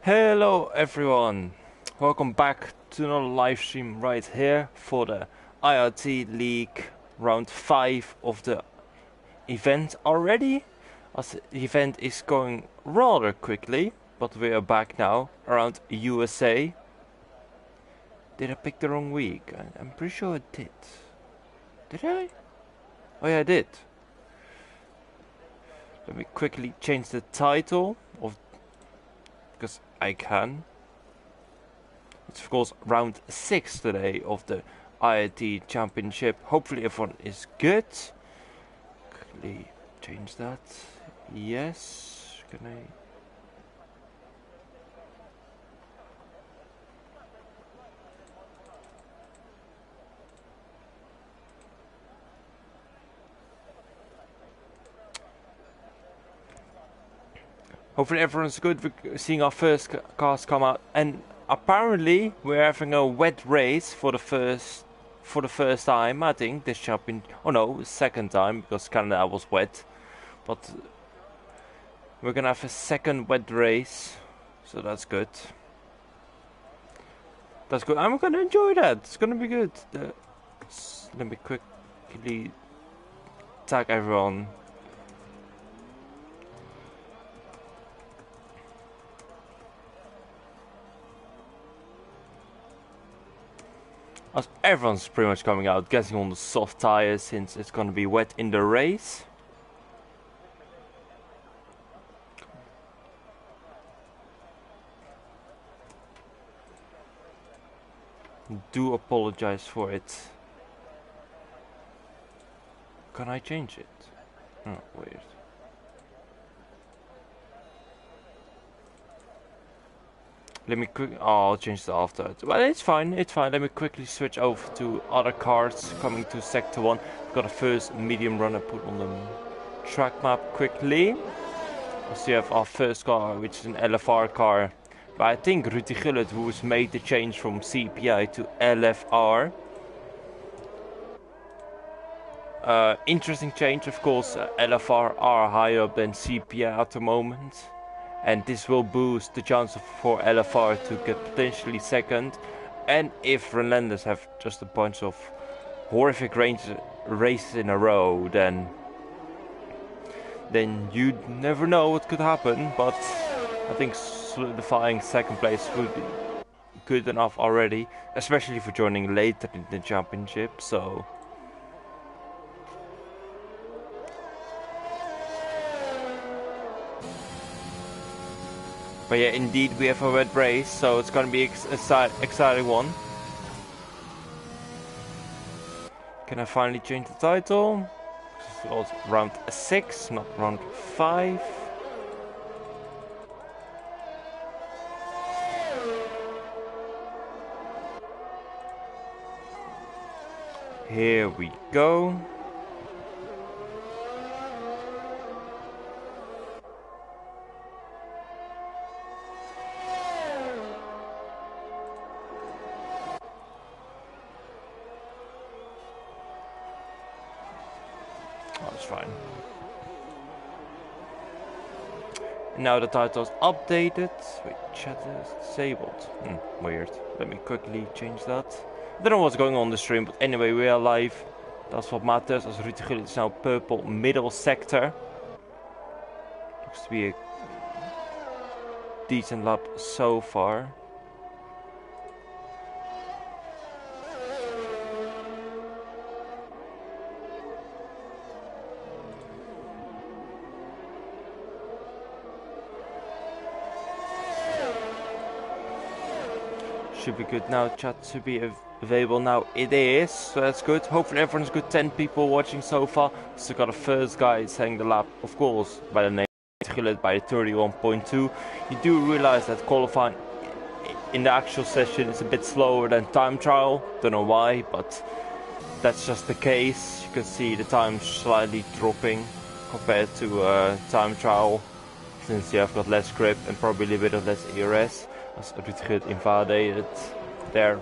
Hello everyone, welcome back to another live stream right here for the IRT League round 5 of the event already, as the event is going rather quickly, but we are back now around USA. Did I pick the wrong week? I'm pretty sure I did. Did I? Oh yeah, I did. Let me quickly change the title of, because I can. It's of course round 6 today of the IRT Championship. Hopefully everyone is good. Quickly change that. Yes. Can I? Hopefully everyone's good. We're seeing our first cars come out, and apparently we're having a wet race for the first time. I think this champion. Oh no, second time because Canada was wet, but we're gonna have a second wet race, so that's good. That's good. I'm gonna enjoy that. It's gonna be good. Let me quickly tag everyone. As everyone's pretty much coming out, guessing on the soft tires since it's gonna be wet in the race. Do apologize for it. Can I change it? Oh, weird. Let me I'll change that after it. Well, it's fine, it's fine. Let me quickly switch over to other cars coming to Sector 1. Got a first medium runner put on the track map quickly. So you have our first car, which is an LFR car. But I think Rudy Gullit, who's made the change from CPI to LFR. Interesting change, of course. LFR are higher up than CPI at the moment. And this will boost the chance for LFR to get potentially second. And if Relentless have just a bunch of horrific races in a row, then you never know what could happen. But I think solidifying second place would be good enough already, especially for joining later in the championship. So but yeah, indeed we have a wet race, so it's gonna be exciting one. Can I finally change the title? It's round 6, not round 5. Here we go. That's fine. Now the title's updated. Wait, chat is disabled. Weird. Let me quickly change that. I don't know what's going on the stream, but anyway, we are live. That's what matters, as Rudy Gullit is now purple middle sector. Looks to be a decent lap so far. Should be good now. Chat should be available now. It is, so that's good. Hopefully everyone's good. 10 people watching so far. So got a first guy saying the lap, of course, by the name Gullit by 31.2. You do realize that qualifying in the actual session is a bit slower than time trial. Don't know why, but that's just the case. You can see the time slightly dropping compared to time trial, since you have got less grip and probably a little bit of less ERS. As Rudy Gullit invaded there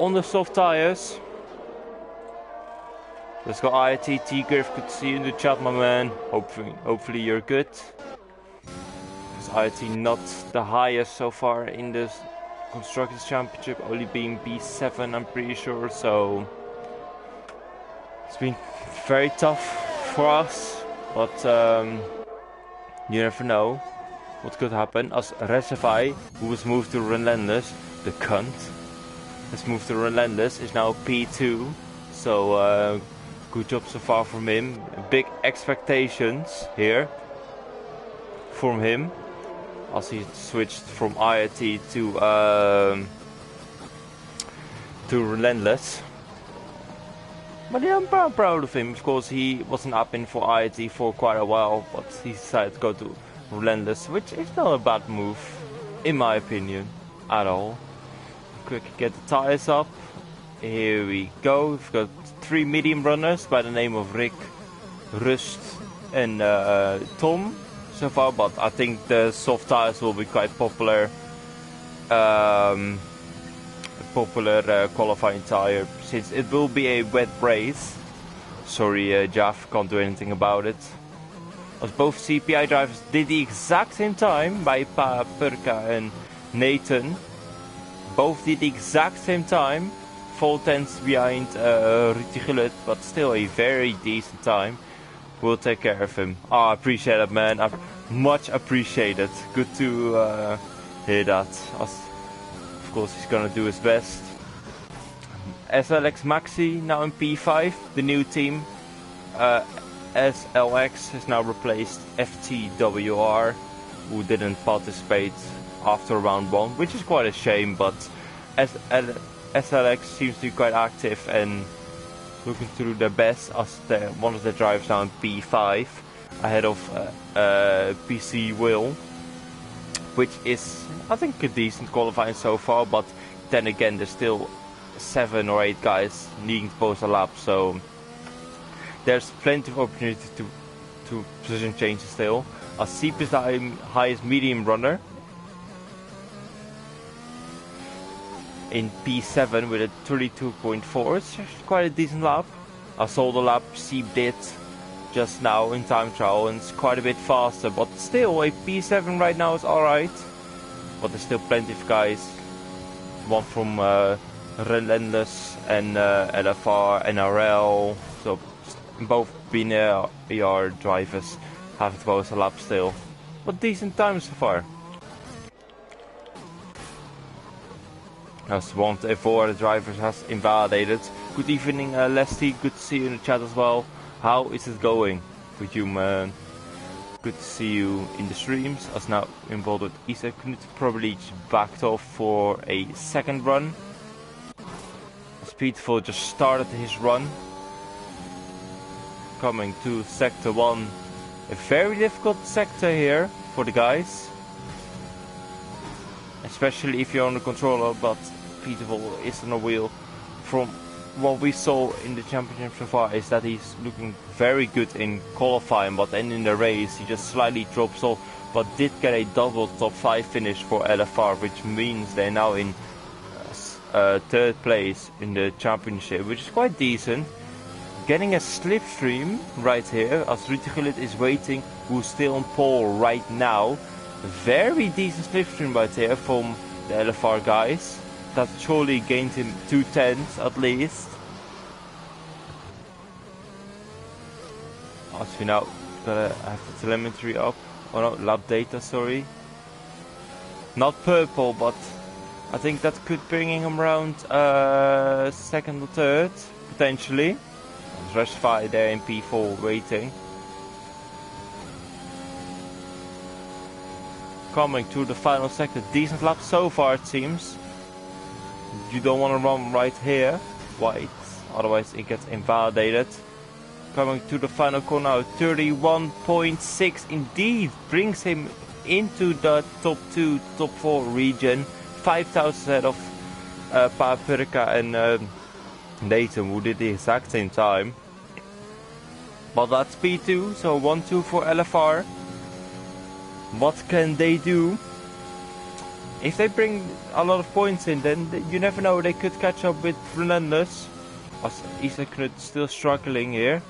on the soft tires. Let's go IRT. T-Griff, good to see you in the chat, my man. Hopefully you're good. IRT not the highest so far in the Constructors Championship, only being B7 I'm pretty sure, so it's been very tough for us, but you never know what could happen. As Resify, who was moved to Relentless, the cunt, has moved to Relentless, is now P2, so good job so far from him. Big expectations here from him, as he switched from IRT to Relentless. But yeah, I'm proud of him. Of course, he wasn't up in for IRT for quite a while, but he decided to go to Relentless, which is not a bad move, in my opinion, at all. Quick, get the tires up. Here we go. We've got 3 medium runners by the name of Rick, Rust, and Tom so far, but I think the soft tires will be quite popular. Qualifying tire, since it will be a wet race. Sorry, Jaff, can't do anything about it. As both CPI drivers did the exact same time by Purka and Nathan. Both did the exact same time. 4 tenths behind Ruti Gullit, but still a very decent time. We'll take care of him. Oh, I appreciate it, man. I much appreciate it. Good to hear that. Of course, he's gonna do his best. SLX Maxi now in P5, the new team. SLX has now replaced FTWR, who didn't participate after round 1, which is quite a shame, but SLX seems to be quite active and looking to do their best, as one of the drivers now in P5, ahead of PC Will, which is, I think, a decent qualifying so far, but then again there's still 7 or 8 guys needing to post a lap, so there's plenty of opportunity to position changes still. As Seep is the highest medium runner in P7 with a 32.4, it's actually quite a decent lap. I saw the lap Seep did just now in time trial, and it's quite a bit faster, but still a P7 right now is alright. But there's still plenty of guys, one from Relentless and LFR, NRL, so both BR drivers have to post a lap still. But decent times so far. As 1-4 the drivers has invalidated. Good evening, Leslie, good to see you in the chat as well. How is it going with you, man? Good to see you in the streams. As now involved with Isaac Knut, probably backed off for a second run. Speedful just started his run. Coming to sector 1. A very difficult sector here for the guys. Especially if you're on the controller, but Speedful is on a wheel. From what we saw in the championship so far is that he's looking very good in qualifying, but then in the race he just slightly drops off, but did get a double top 5 finish for LFR, which means they're now in 3rd place in the championship, which is quite decent. Getting a slipstream right here, as Ruti Gullit is waiting, who's still on pole right now. Very decent slipstream right here from the LFR guys. That surely gained him 2 tenths at least. As we now gotta have the telemetry up. Oh no, lap data, sorry. Not purple, but I think that could bring him around 2nd or 3rd, potentially. Rush 5 there in P4 waiting. Coming to the final sector, decent lap so far it seems. You don't want to run right here, white, otherwise it gets invalidated. Coming to the final corner, 31.6 indeed brings him into the top 2, top 4 region. 5,000 ahead of Purka and Nathan, who did the exact same time. But that's P2, so 1-2 for LFR. What can they do? If they bring a lot of points in, then you never know, they could catch up with Relentless. As Isaac Knut still struggling here.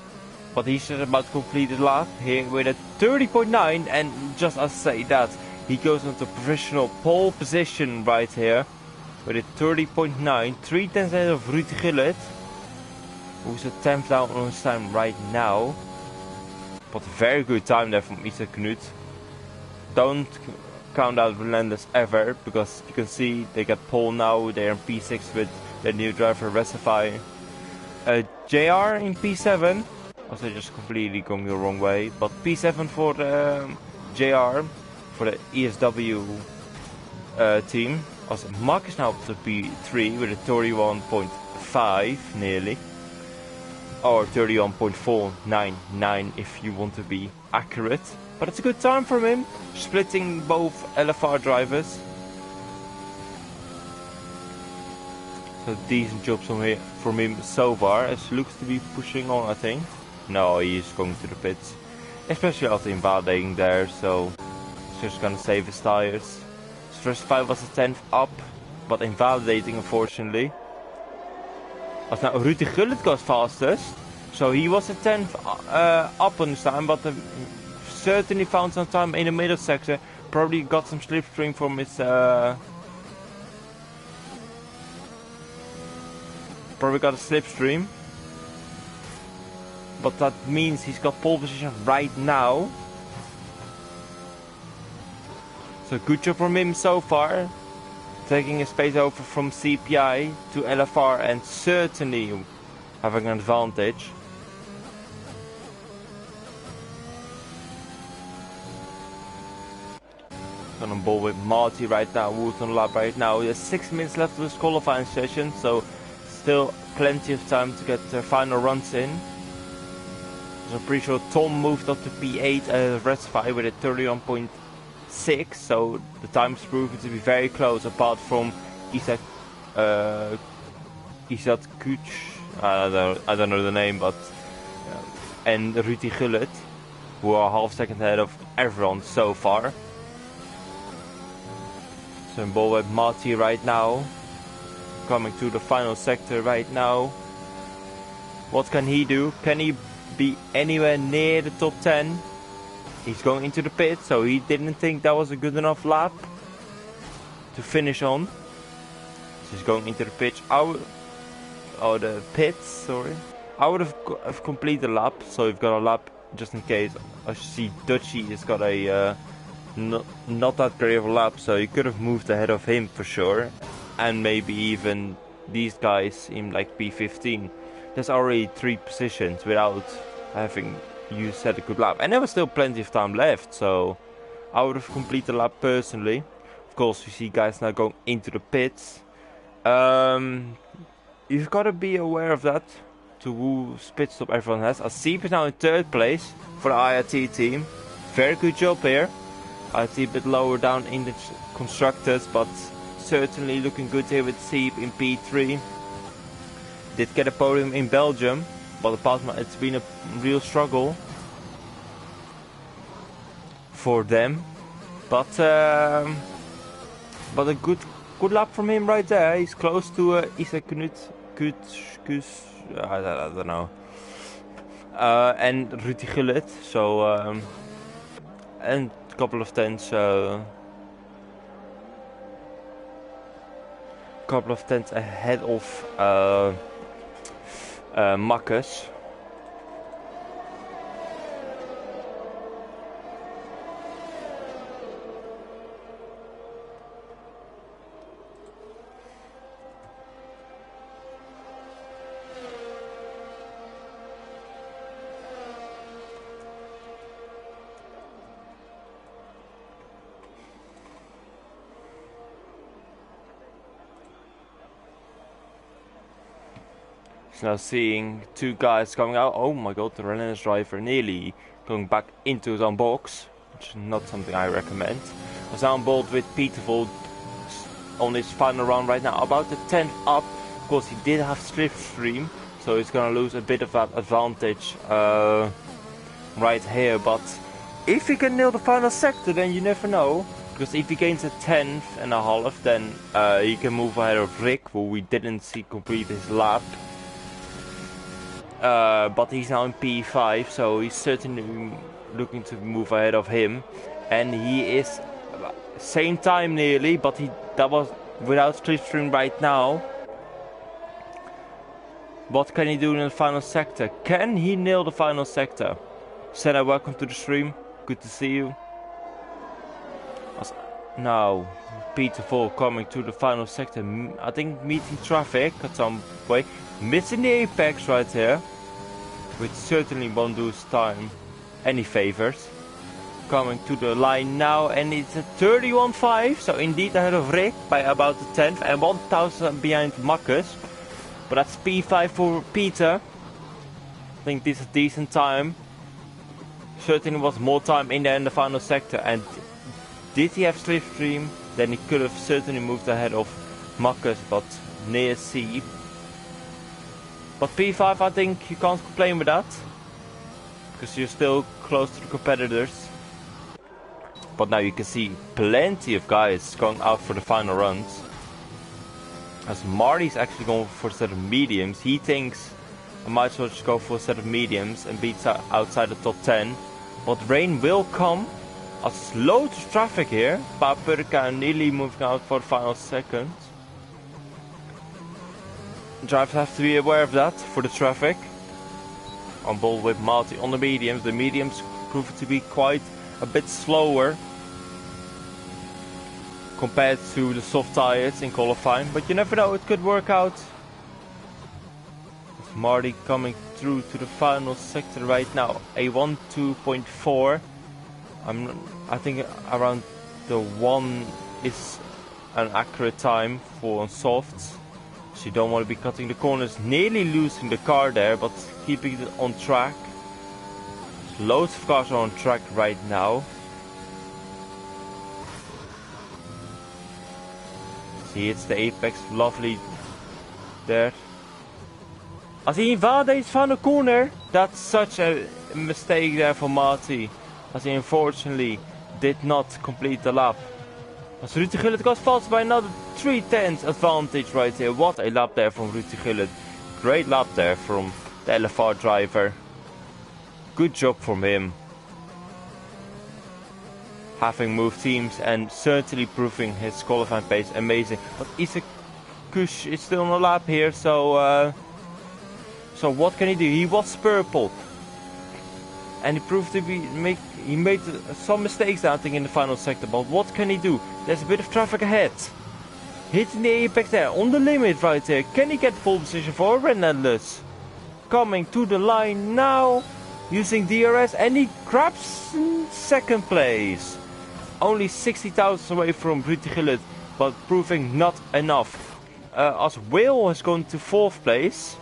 But he's just about to complete the lap here with a 30.9, and just as I say that, He goes on to professional pole position right here with a 30.9, 3 tenths ahead of Ruud Gullit, who's a 10th down on his time right now. But very good time there from Isaac Knut. Don't count out Relentless ever, because you can see they get pole now. They're in P6 with their new driver Recify. JR in P7. Also just completely going the wrong way. But P7 for the JR, for the ESW team. Also Mark is now up to P3 with a 31.5 nearly. Or 31.499 if you want to be accurate. But it's a good time from him, splitting both LFR drivers. So decent job from him so far, as looks to be pushing on, I think. No, he's going to the pits. Especially after invalidating there, so he's just gonna save his tires. His first five was a 10th up, but invalidating unfortunately. As now Ruud Gullit goes fastest, so he was a 10th up on his time, but certainly found some time in the middle section. Probably got some slipstream from his probably got a slipstream, but that means he's got pole position right now. So good job from him so far, taking his space over from CPI to LFR and certainly having an advantage. On ball with Marty right now, Wood on lap right now. There's 6 minutes left of this qualifying session, so still plenty of time to get their final runs in. So I'm pretty sure Tom moved up to P8 as Recify with a 31.6, so the time's proven to be very close, apart from Isaac Kuch, I don't know the name, but and Ruud Gullit, who are half second ahead of everyone so far. So in ball with Marty right now, coming to the final sector right now. What can he do? Can he be anywhere near the top 10? He's going into the pit, so he didn't think that was a good enough lap to finish on. So he's going into the pitch. The pits, sorry. I would have completed the lap, so you've got a lap just in case. I see Dutchy has got a not that great of a lap, so you could have moved ahead of him for sure, and maybe even these guys in like P15. There's already 3 positions without having you set a good lap, and there was still plenty of time left, so I would have completed the lap personally. Of course, you see guys now going into the pits. You've got to be aware of that, to whose pit stop everyone has. Asip is now in 3rd place for the IRT team. Very good job here. IRT a bit lower down in the constructors, but certainly looking good here with Siep in P3. Did get a podium in Belgium, but apart from that, it's been a real struggle for them. But a good lap from him right there. He's close to Isaac Knut, I don't know, and Ruud Gullit. So and a couple of tenths. Couple of tenths ahead of Marcus. Now seeing 2 guys coming out. Oh my god, the relentless driver nearly going back into his own box, which is not something I recommend. Was on board with Petervold on his final round right now, about the 10th up. Of course, he did have slipstream, so he's gonna lose a bit of that advantage right here. But if he can nail the final sector, then you never know. Because if he gains a 10th and a half, then he can move ahead of Rick, who we didn't see complete his lap. But he's now in P5, so he's certainly looking to move ahead of him, and he is same time nearly, but that was without slipstream right now. What can he do in the final sector? Can he nail the final sector? Senna, welcome to the stream. Good to see you. Now, Peter Vol coming to the final sector. I think meeting traffic at some way. Missing the apex right here. Which certainly won't do his time any favors. Coming to the line now, and it's a 31.5. So indeed ahead of Rick by about the 10th. And 1,000 behind Marcus. But that's P5 for Peter. I think this is a decent time. Certainly was more time in there in the final sector. And did he have slipstream? Then he could have certainly moved ahead of Marcus, but near C. But P5, I think you can't complain with that. Because you're still close to the competitors. But now you can see plenty of guys going out for the final runs. As Marty's actually going for a set of mediums. He thinks I might as well just go for a set of mediums and beat outside the top 10. But rain will come. As loads of traffic here. Papurka nearly moving out for the final seconds. Drivers have to be aware of that for the traffic. On ball with Marty on the mediums. The mediums prove to be quite a bit slower compared to the soft tires in qualifying, but you never know, it could work out. It's Marty coming through to the final sector right now, a 1.2.4. I think around the 1 is an accurate time for softs. So you don't want to be cutting the corners, nearly losing the car there, but keeping it on track. Loads of cars are on track right now. See, it's the apex, lovely there. As he invades final corner, that's such a mistake there for Marty. As he unfortunately did not complete the lap. As Ruud de Gullit goes faster by another 3/10 advantage right here. What a lap there from Ruud de Gullit. Great lap there from the LFR driver. Good job from him. Having moved teams and certainly proving his qualifying pace amazing. But Isaac Kush is still on the lap here, so what can he do? He was purple. And he proved to be he made some mistakes I think in the final sector, but what can he do? There's a bit of traffic ahead. Hitting the apex there, on the limit right there. Can he get pole position for Relentless? Coming to the line now, using DRS, and he grabs second place. Only 60,000 away from Ruud de Gullit, but proving not enough. As Will has gone to 4th place.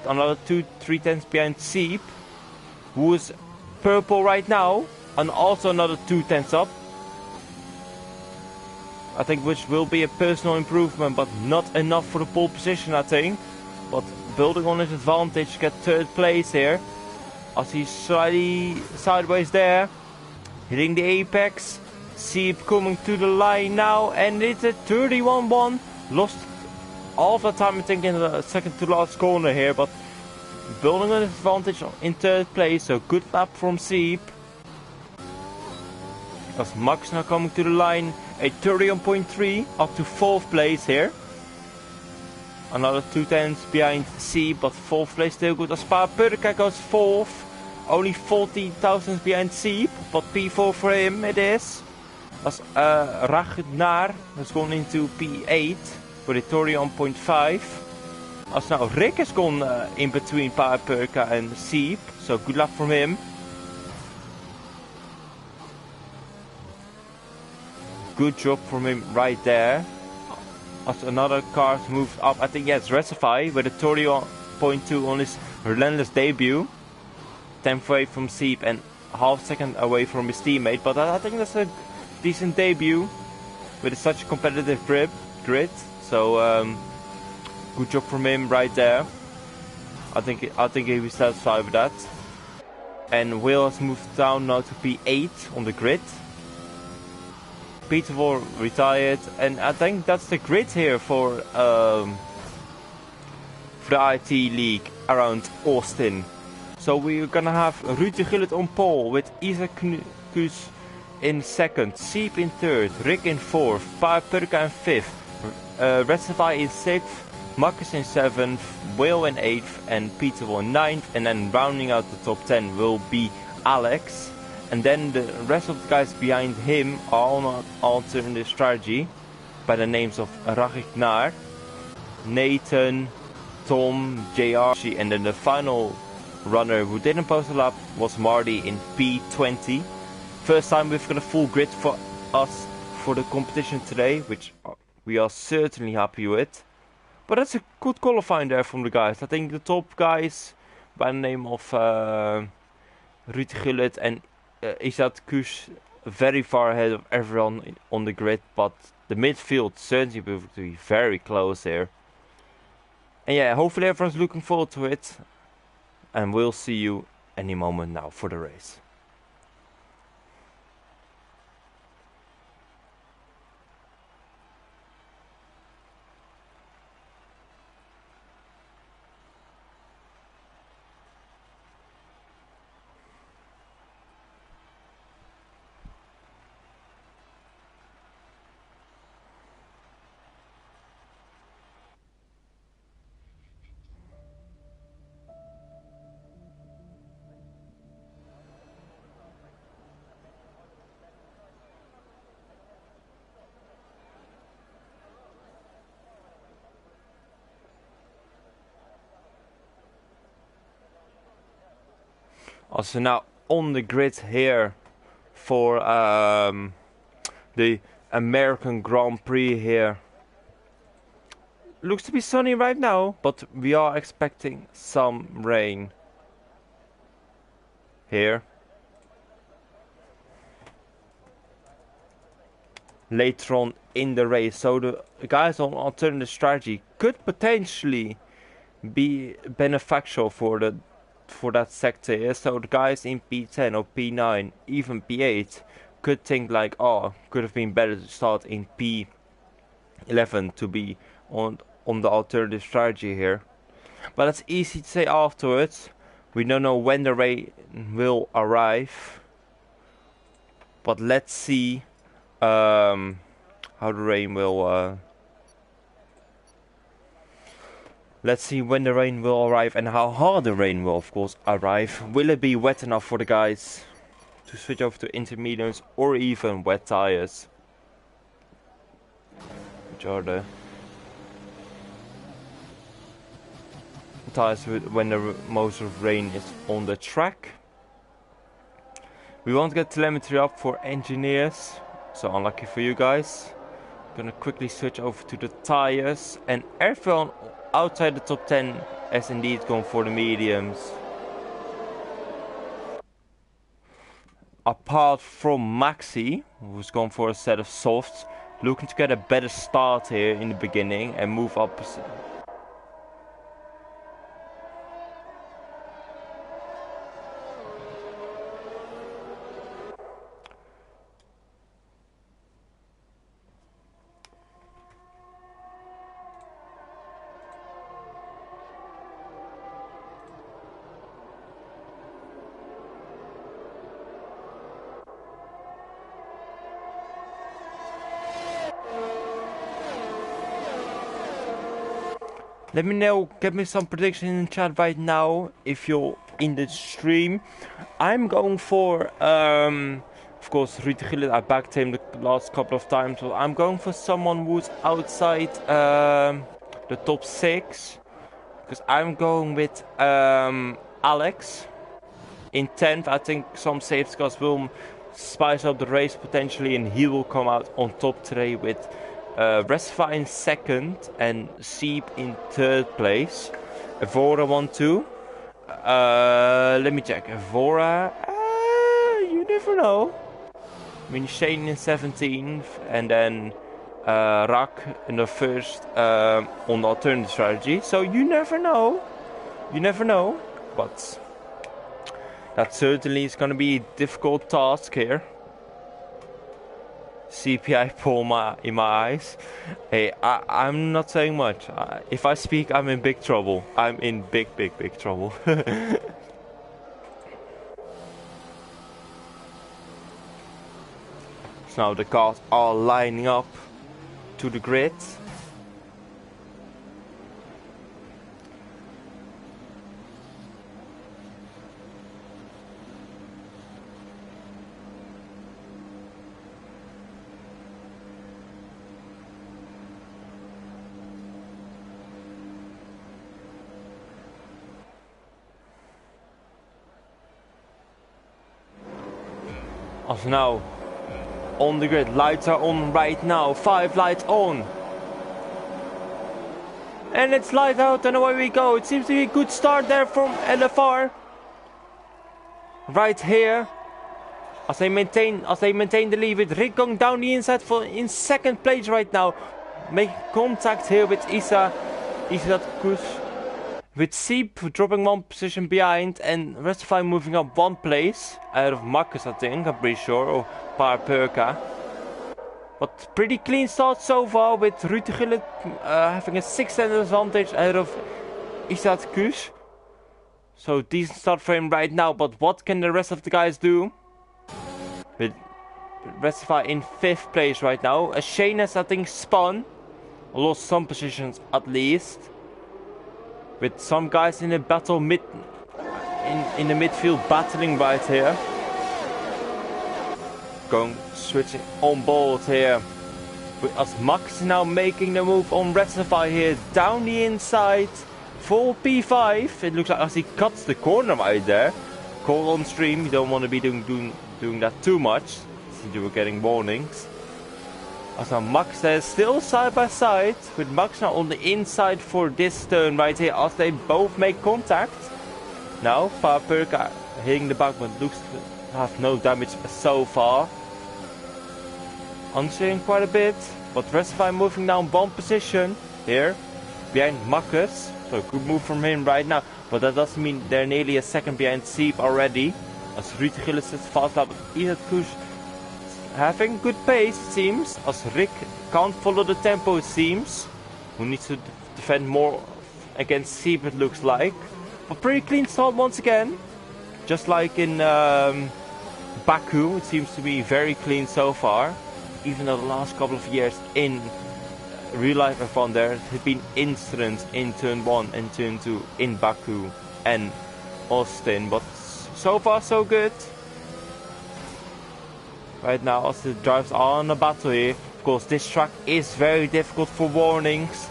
Another 3/10 behind Seep, who is purple right now, and also another 2/10 up. I think which will be a personal improvement, but not enough for the pole position I think. But building on his advantage, get 3rd place here. As he's slightly sideways there, hitting the apex. Seep coming to the line now, and it's a 31-1. Lost all the time I think in the second to last corner here, but building an advantage in 3rd place, so good lap from Seep. As Max now coming to the line, a 31.3 up to 4th place here. Another 2/10 behind Seep, but 4th place still good. As Papurka goes 4th, only 40,000 behind Seep, but P4 for him it is. As Ragnar has gone into P8 for the Torion 0.5. As now Rick has gone in between Papurka and Seep, so good luck from him. Good job from him right there. As another car moved up, I think it's Recify with a Torion 0.2 on his Relentless debut. 10th away from Seep and half second away from his teammate, but I think that's a decent debut with such a competitive grid. So good job from him right there. I think he was satisfied with that. And Will has moved down now to P8 on the grid. Peter Vol retired, and I think that's the grid here for the IRT League around Austin. So we're gonna have Ruud de Gullit on pole with Isaac Kus in second, Seep in third, Rick in fourth, Perka in fifth, Restify in sixth, Marcus in seventh, Will in eighth, and Peter in ninth. And then rounding out the top 10 will be Alex. And then the rest of the guys behind him are on alternative strategy by the names of Ragnar, Nathan, Tom, JR, and then the final runner who didn't post a lap was Marty in P20. First time we've got a full grid for us for the competition today, which we are certainly happy with. But that's a good qualifying there from the guys. I think the top guys by the name of Ruud Gullit and Isat Kush very far ahead of everyone on the grid, but the midfield certainly will be very close here. And yeah, hopefully everyone's looking forward to it. And we'll see you any moment now for the race. Also now on the grid here for the American Grand Prix here. Looks to be sunny right now, but we are expecting some rain here later on in the race. So the guys on alternative strategy could potentially be beneficial for that sector here. So the guys in P10 or P9, even P8 could think like, oh, could have been better to start in P11 to be on the alternative strategy here. But it's easy to say afterwards. We don't know when the rain will arrive, but let's see how the rain will let's see when the rain will arrive and how hard the rain will, of course, arrive. Will it be wet enough for the guys to switch over to intermediates or even wet tires? Which are the tires when the most of rain is on the track. We won't get telemetry up for engineers, so unlucky for you guys. Gonna quickly switch over to the tires, and everyone outside the top 10 has indeed gone for the mediums. Apart from Maxi, who's gone for a set of softs, looking to get a better start here in the beginning and move up. Let me know, give me some prediction in the chat right now if you're in the stream. I'm going for, of course, Ruud Gullit, I backed him the last couple of times. So I'm going for someone who's outside the top 6. Because I'm going with Alex in 10th. I think some safety cars will spice up the race potentially, and he will come out on top today with Restify in 2nd and Seep in 3rd place. Evora 1-2. Let me check. Evora, you never know. I mean, Shane in 17th, and then Rak in the first on the alternative strategy. So you never know. You never know. But that certainly is going to be a difficult task here. CPI pull in my eyes. Hey, I'm not saying much. If I speak, I'm in big trouble. I'm in big trouble. So now the cars are lining up to the grid. As now on the grid, lights are on right now, 5 lights on. And it's light out and away we go. It seems to be a good start there from LFR. Right here. As they maintain the lead with Rick going down the inside in second place right now. Making contact here with Isa Kus. With Seep dropping 1 position behind and Restify moving up 1 place. Out of Marcus, I think, I'm pretty sure, or Parapurka. But pretty clean start so far with Ruud de Gillet having a 6th advantage out of Isat Kus. So decent start for him right now, but what can the rest of the guys do? With Restify in 5th place right now. Shane has, I think, spun. Lost some positions at least. With some guys in the battle in the midfield battling right here. Switching on board here. As Max now making the move on Restify here down the inside for P5. It looks like as he cuts the corner right there. Call on stream, you don't want to be doing that too much, since you were getting warnings. As now Max there still side by side, with Max now on the inside for this turn right here, as they both make contact. Now Parapurka hitting the back, but looks to have no damage so far. Answering quite a bit, but Restify moving down 1 position here, behind Marcus. So good move from him right now, but that doesn't mean they're nearly a second behind Seep already. As Ruud Gillis is fast up, Isat Kus having good pace it seems, as Rick can't follow the tempo it seems. Who needs to defend more against Seep it looks like. But pretty clean start once again. Just like in Baku, it seems to be very clean so far. Even though the last couple of years in real life F1 there have been incidents in turn 1 and turn 2 in Baku and Austin, but so far so good. Right now as the drivers are on a battle here, of course this track is very difficult for warnings,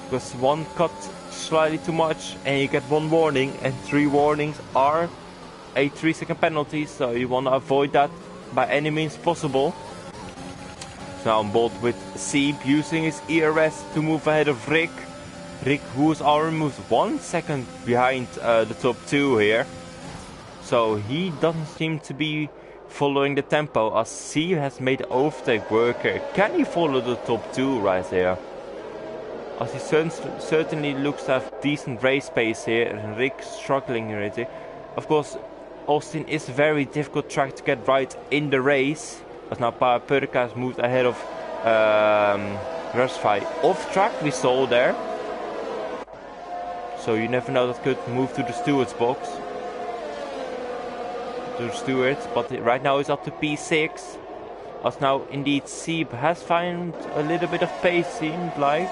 because 1 cut slightly too much and you get 1 warning, and 3 warnings are a 3-second penalty, so you want to avoid that by any means possible. Now on board with Seep using his ERS to move ahead of Rick. Rick, who is already moved 1 second behind the top 2 here. So he doesn't seem to be following the tempo, as Seep has made the overtake work here. Can he follow the top 2 right here? As he certainly looks to have decent race pace here, and Rick struggling right here. Of course, Austin is a very difficult track to get right in the race. As now Parapurka has moved ahead of Restify off track, we saw there. So you never know, that could move to the steward's box. To the steward, but right now it's up to P6. As now indeed Seep has found a little bit of pace, seemed like.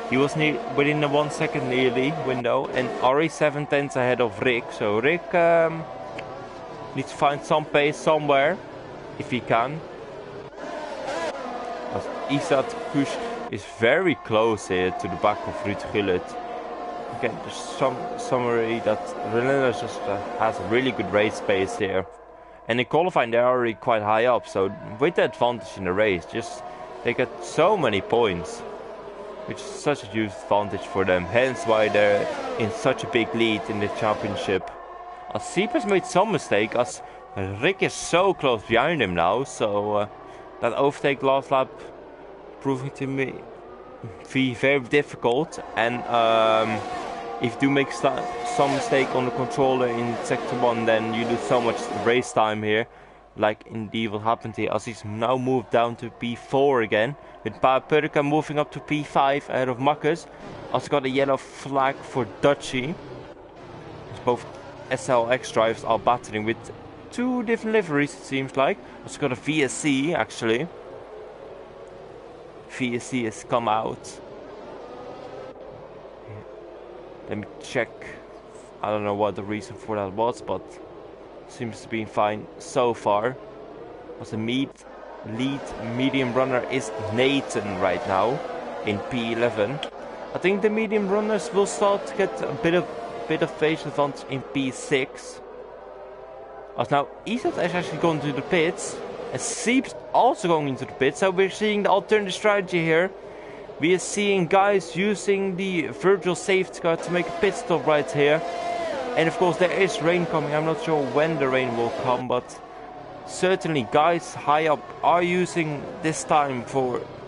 He was within the 1 second nearly window, and already 7/10 ahead of Rick. So Rick needs to find some pace somewhere, if he can. As Isat Kus is very close here to the back of Ruud Gullit. Again, just some summary that Relentless just has a really good race pace here. And in qualifying they're already quite high up, so with the advantage in the race, just they get so many points, which is such a huge advantage for them. Hence why they're in such a big lead in the championship. As Seep has made some mistake, as Rick is so close behind him now, so that overtake last lap proving to me be very difficult. And if you do make some mistake on the controller in sector 1, then you lose so much race time here, like indeed what happened here, as he's now moved down to P4 again, with Parapurka moving up to P5 ahead of Marcus. Also got a yellow flag for Dutchy. Both SLX drivers are battling with two different liveries, it seems like. Also got a VSC, actually. VSC has come out. Let me check. I don't know what the reason for that was, but seems to be fine so far. Was the lead medium runner is Nathan right now in P11. I think the medium runners will start to get a bit of phase advantage in P6. As now Isat is actually going to the pits, and Seep's also going into the pits. So we're seeing the alternative strategy here. We are seeing guys using the virtual safety car to make a pit stop right here. And of course there is rain coming. I'm not sure when the rain will come, but certainly guys high up are using this time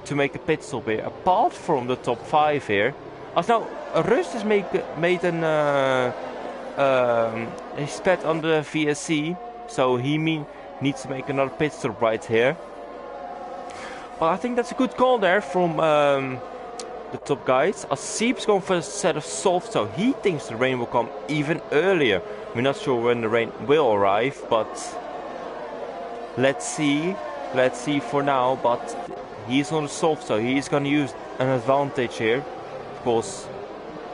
to make a pit stop here. Apart from the top 5 here. As now Rust has made he sped on the VSC, so he needs to make another pit stop right here. But I think that's a good call there from the top guys. As Seep's going for a set of soft, so he thinks the rain will come even earlier. We're not sure when the rain will arrive, but let's see for now. But he's on the soft, so he's gonna use an advantage here. Of course,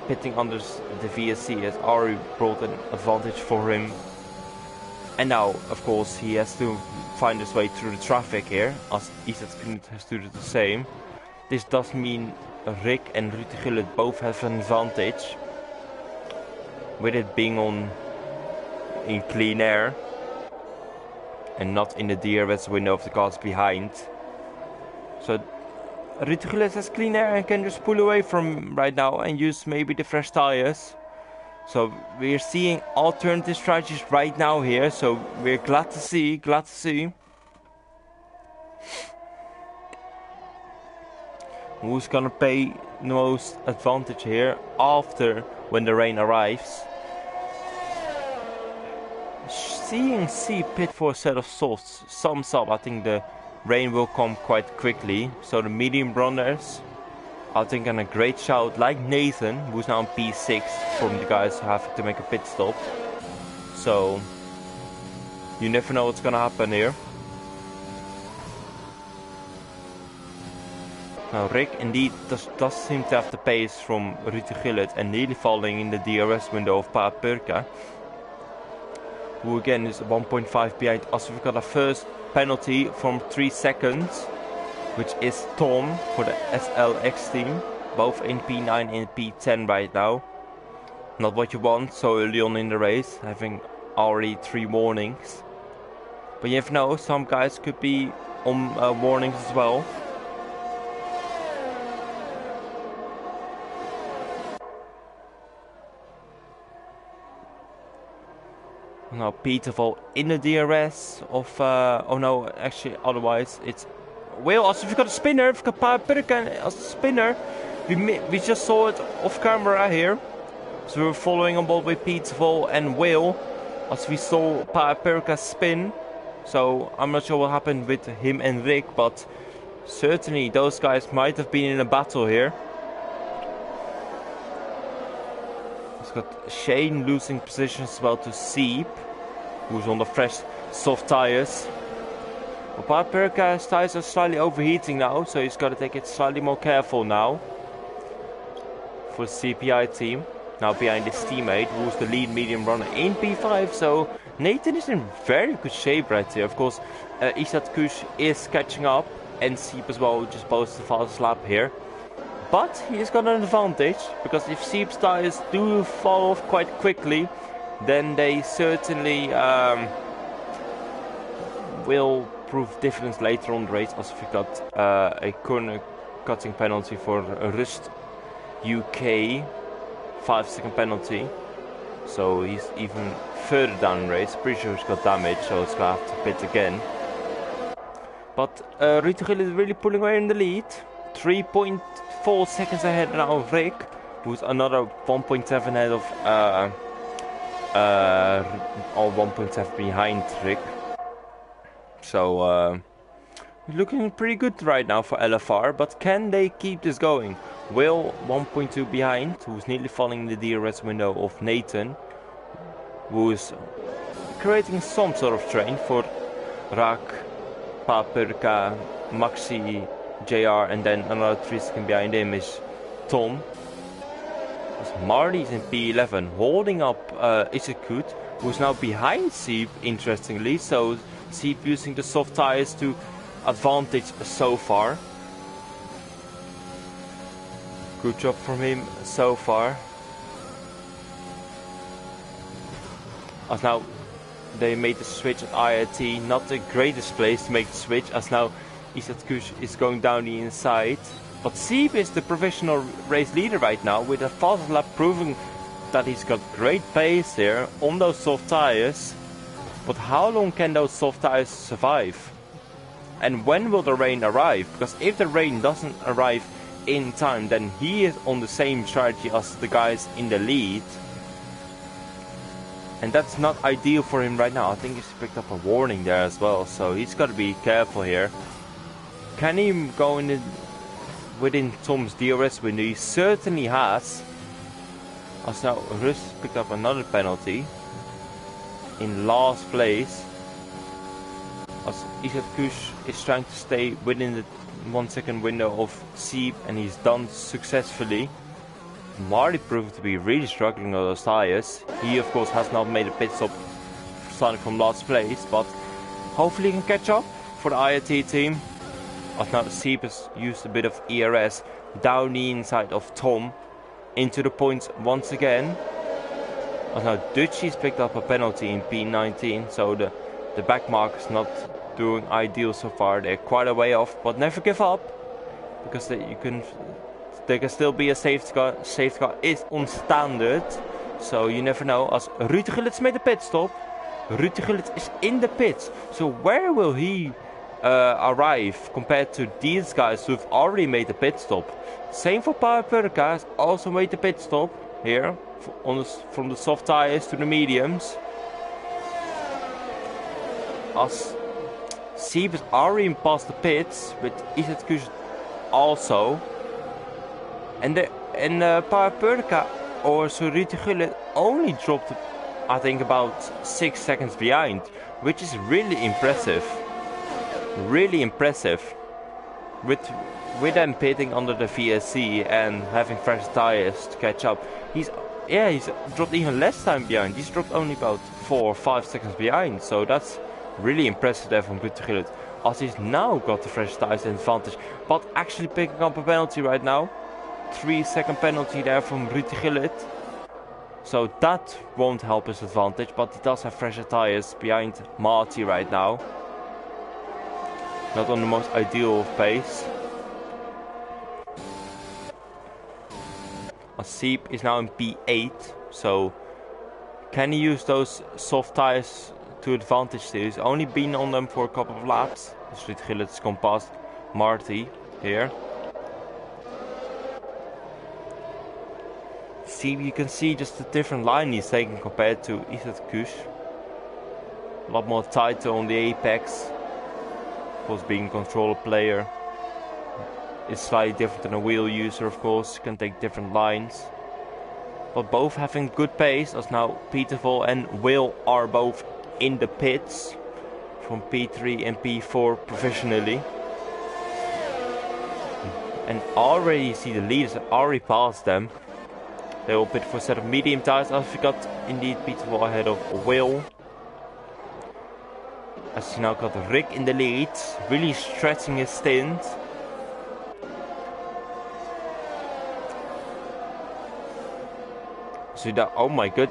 pitting under the VSC has already brought an advantage for him. And now, of course, he has to find his way through the traffic here, as Isat Knut has to do the same. This does mean Rick and Ruud Gullit both have an advantage, with it being in clean air and not in the DRS window of the cars behind. So Ruud Gullit has clean air and can just pull away from right now and use maybe the fresh tires. So we're seeing alternative strategies right now here, so we're glad to see. Who's gonna pay the most advantage here after when the rain arrives. Seeing C pit for a set of softs sums up. I think the rain will come quite quickly, so the medium runners I think on a great shout, like Nathan, who's now on P6 from the guys having to make a pit stop. So you never know what's gonna happen here. Now Rick indeed does seem to have the pace from Ruud Gullit and nearly falling in the DRS window of Paapurka, who again is 1.5 behind us. We've got a first penalty from 3 seconds, which is Tom for the SLX team, both in P9 and P10 right now. Not what you want so early on in the race, having already 3 warnings. But you never know, some guys could be on warnings as well. Now Peterval in the DRS of, oh no, actually otherwise it's Will. Als we've got a spinner, we've got Paapurka as a spinner. We just saw it off camera here. So we were following on board with Peterval and Will as we saw Paapurka spin. So I'm not sure what happened with him and Rick, but certainly those guys might have been in a battle here. It's got Shane losing position as well to Seep, who's on the fresh soft tires. Well, Paapurka's tires are slightly overheating now, so he's got to take it slightly more careful now. For the CPI team, now behind his teammate, who's the lead medium runner in P5. So Nathan is in very good shape right here. Of course, Isat Kush is catching up, and Seep as well just posted the fastest lap here. But he's got an advantage, because if Seep's tires do fall off quite quickly, then they certainly will prove difference later on the race, as we got a corner cutting penalty for Rust UK, 5-second penalty. So he's even further down the race. Pretty sure he's got damage, so he's gonna have to pit again. But Ruud Gullit is really pulling away in the lead. 3.4 seconds ahead now of Rick, who's another 1.7 ahead of or 1.7 behind Rick. So looking pretty good right now for LFR, but can they keep this going? Will 1.2 behind, who's nearly falling in the DRS window of Nathan, who is creating some sort of train for Rak, Papirka, Maxi, JR, and then another 3 seconds behind him is Tom. Marty's in P11 holding up Isakut, who's now behind Seep, interestingly. So Seep using the soft tires to advantage so far. Good job from him so far. As now they made the switch at IRT, not the greatest place to make the switch, as now Isakut is going down the inside. But Seep is the professional race leader right now, with a fast lap proving that he's got great pace here on those soft tires. But how long can those soft tires survive? And when will the rain arrive? Because if the rain doesn't arrive in time, then he is on the same strategy as the guys in the lead. And that's not ideal for him right now. I think he's picked up a warning there as well, so he's got to be careful here. Can he go in within Tom's DRS window? He certainly has. As now Rus picked up another penalty in last place. As Isakut is trying to stay within the 1 second window of Seep, and he's done successfully. Marty proved to be really struggling on those tires. He of course has not made a pit stop starting from last place, but hopefully he can catch up for the IRT team. As now Seep has used a bit of ERS down the inside of Tom into the points once again. As now Dutchie's picked up a penalty in P19, so the back mark is not doing ideal so far. They're quite a way off, but never give up, because there can still be a safety car. Safety car is on standard, so you never know. As Ruud Gullit made a pit stop, Ruud Gullit is in the pits, so where will he arrive compared to these guys who've already made a pit stop? Same for Power Purka, has also made the pit stop here from the soft tires to the mediums. As Seep is already past the pits with Isakut also, and Power Purka or Ruud Gullit only dropped, I think, about 6 seconds behind, which is really impressive. Really impressive. With them pitting under the VSC and having fresh tires to catch up, he's dropped even less time behind. He's dropped only about 4 or 5 seconds behind, so that's really impressive there from Ruud Gullit, as he's now got the fresh tires advantage, but actually picking up a penalty right now. 3 second penalty there from Ruud Gullit, so that won't help his advantage, but he does have fresher tires behind Marty right now. Not on the most ideal of pace. Seep is now in P8, so can he use those soft tires to advantage? He's only been on them for a couple of laps. Ruud Gullit gone past Marty here. Seep, you can see just the different line he's taking compared to Isakut. A lot more tighter on the apex. Of course, being a controller player is slightly different than a wheel user, of course, can take different lines. But both having good pace, as now Peterville and Will are both in the pits from P3 and P4 professionally. And already you see the leaders have already passed them. They will pit for a set of medium tires, as we got indeed Peterville ahead of Will. As you now got Rick in the lead, really stretching his stint. So that, oh my god,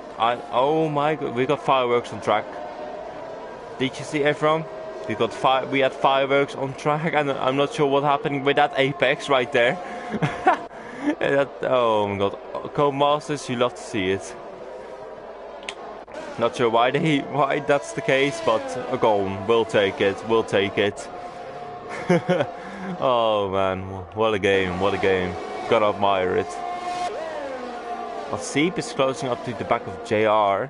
we got fireworks on track. Did you see, everyone? We had fireworks on track, and I'm not sure what happened with that apex right there. Oh my god, Co-Masters, you love to see it. Not sure why that's the case, but a goal, we'll take it, Oh man, what a game, gotta admire it. But Seep is closing up to the back of JR.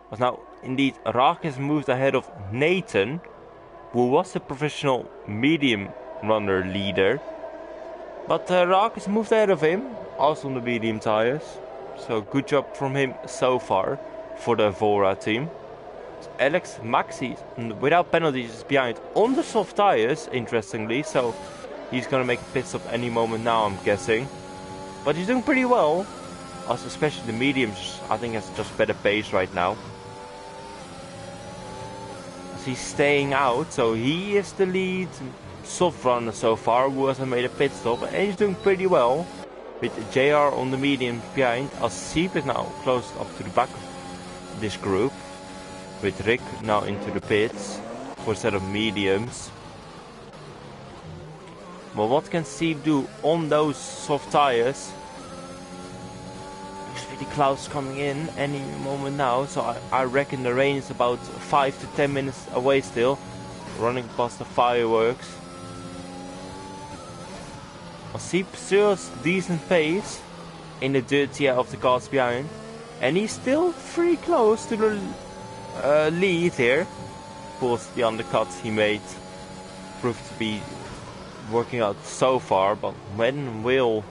But now, indeed, Raak has moved ahead of Nathan, who was the professional medium runner leader. But Raak has moved ahead of him, also on the medium tires. So good job from him so far for the Vora team. Alex Maxi, without penalties, is behind on the soft tires, interestingly, so he's gonna make a pit stop any moment now, I'm guessing. But he's doing pretty well, especially the mediums, I think has just better pace right now. As he's staying out, so he is the lead soft runner so far, who hasn't made a pit stop, and he's doing pretty well. With JR on the mediums behind, as Siep is now close up to the back of this group. With Rick now into the pits for a set of mediums. But what can Siep do on those soft tires? Actually, the clouds coming in any moment now, so I reckon the rain is about 5 to 10 minutes away still. Running past the fireworks. Siep still has decent pace in the dirty of the cars behind. And he's still pretty close to the lead here. Of course, the undercut he made proved to be working out so far, but when will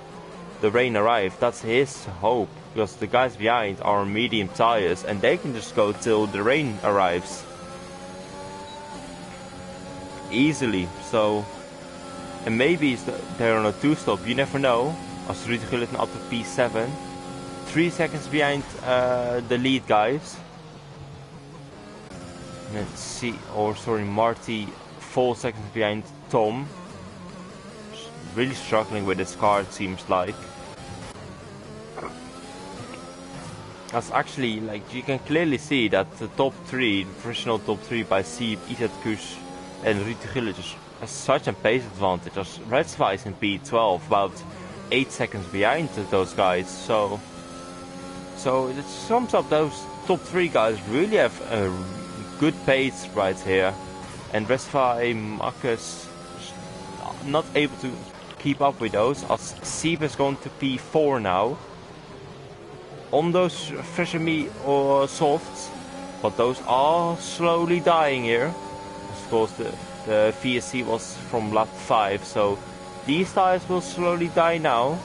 the rain arrive? That's his hope, because the guys behind are on medium tires and they can just go till the rain arrives easily. So, and maybe they're on a 2-stop, you never know. As Ruud Gullit up to P7, 3 seconds behind the lead guys. Let's see, Marty 4 seconds behind Tom. Really struggling with his car, it seems like. That's actually, like, you can clearly see that the top 3, the professional top 3 by Siep, Isat Kush and Ruud Gullit has such a pace advantage. As Redsva is in P12, about 8 seconds behind those guys. So it sums up those top 3 guys really have a good pace right here, and Redsva, Marcus not able to keep up with those, as Siep has gone to P4 now on those fresher me or softs, but those are slowly dying here. Of course the VSC was from lap 5, so these tires will slowly die now.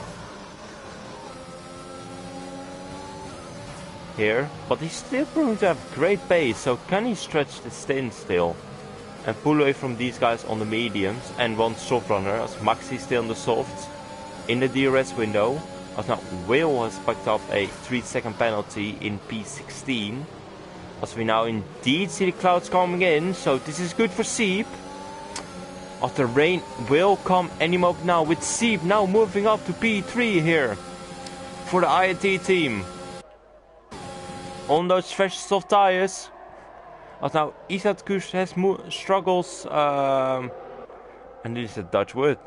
Here, but he's still proving to have great pace, so can he stretch the stint still and pull away from these guys on the mediums and one soft runner, as Maxi still on the softs in the DRS window, as now Will has picked up a 3-second penalty in P16, as we now indeed see the clouds coming in, so this is good for Siep. As the rain will come any moment now, with Siep now moving up to P3 here for the IRT team. On those fresh soft tires, as now Isat Kush has struggles, and this is a Dutch word,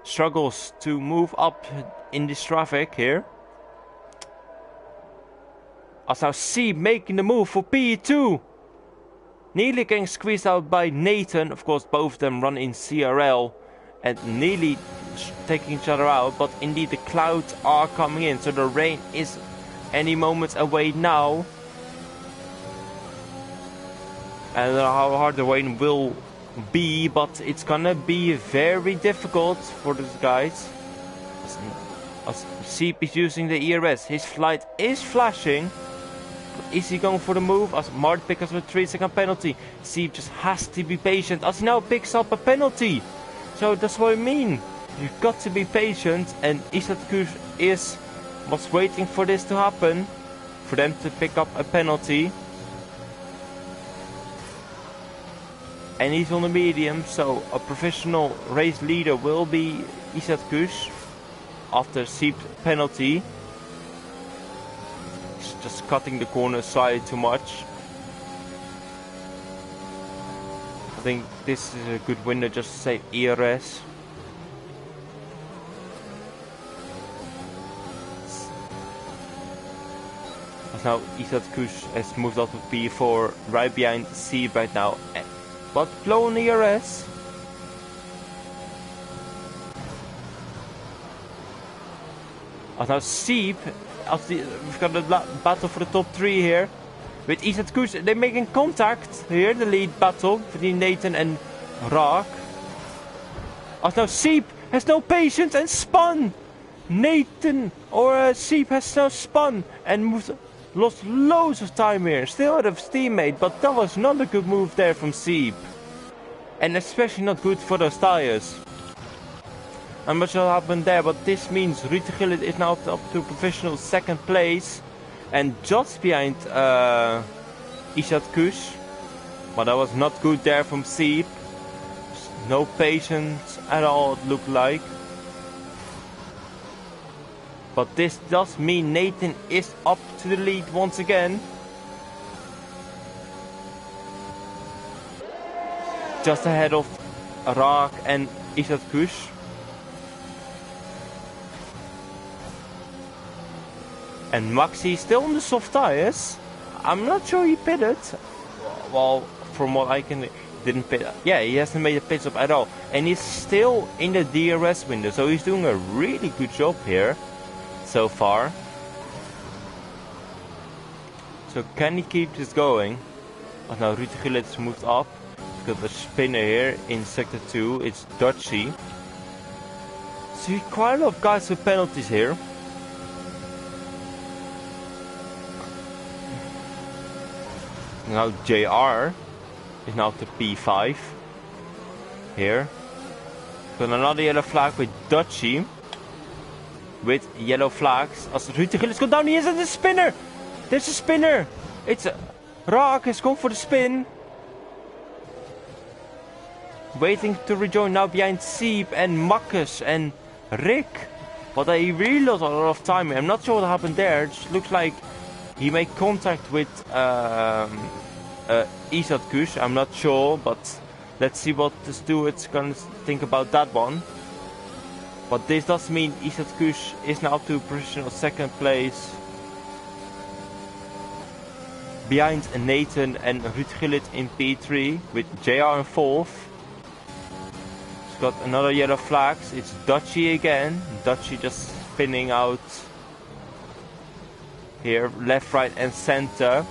struggles to move up in this traffic here. As now Siep making the move for P2. Nearly getting squeezed out by Nathan. Of course, both of them run in CRL and nearly taking each other out, but indeed the clouds are coming in, so the rain is any moment away now. I don't know how hard the rain will be, but it's gonna be very difficult for these guys. As Siep is using the ERS, his flight is flashing. But is he going for the move? As Martin picks up a 3-second penalty, Siep just has to be patient as he now picks up a penalty. So that's what I mean. You've got to be patient, and Isat Kush was waiting for this to happen, for them to pick up a penalty. And he's on the medium, so a professional race leader will be Isat Kush after Siep's penalty. He's just cutting the corner slightly too much. I think this is a good window just to say ERS. Now Isat Kush has moved up to P4, right behind Siep right now, but low on ERS. Now Siep, we've got the battle for the top 3 here, with Isat Kush. They're making contact here, the lead battle between Nathan and Raak. Now Siep has no patience and spun. Nathan or Siep has now spun and moved Lost loads of time here. Still out of his teammate, but that was not a good move there from Seep. And especially not good for those tires. I'm not sure what happened there, but this means Ruud Gullit is now up to professional second place. And just behind Ishad Kush. But that was not good there from Seep. No patience at all, it looked like. But this does mean Nathan is up to the lead once again. Just ahead of Raak and Ishad Kush. And Maxi still on the soft tires. I'm not sure he pitted. Well, from what I can... didn't pit. Yeah, he hasn't made a pit stop at all. And he's still in the DRS window. So he's doing a really good job here. So far. So can he keep this going? Oh, now Ruud Gullit moved up. We've got a spinner here in sector 2. It's Dutchy. So quite a lot of guys with penalties here. Now JR is now to P5. Here. Got another yellow flag with Dutchy. With yellow flags. As Ruud Gullit goes down, he is at the spinner! There's a spinner! It's Raak has gone for the spin. Waiting to rejoin now behind Seep and Marcus and Rick. But he really lost a lot of time. I'm not sure what happened there. It just looks like he made contact with Ishad Kush. I'm not sure, but let's see what the steward's gonna think about that one. But this does mean Ishad Kush is now up to professional second place. Behind Nathan and Ruud Gullit in P3 with JR in 4th. He's got another yellow flags. It's Dutchy again. Dutchy just spinning out here, left, right and center.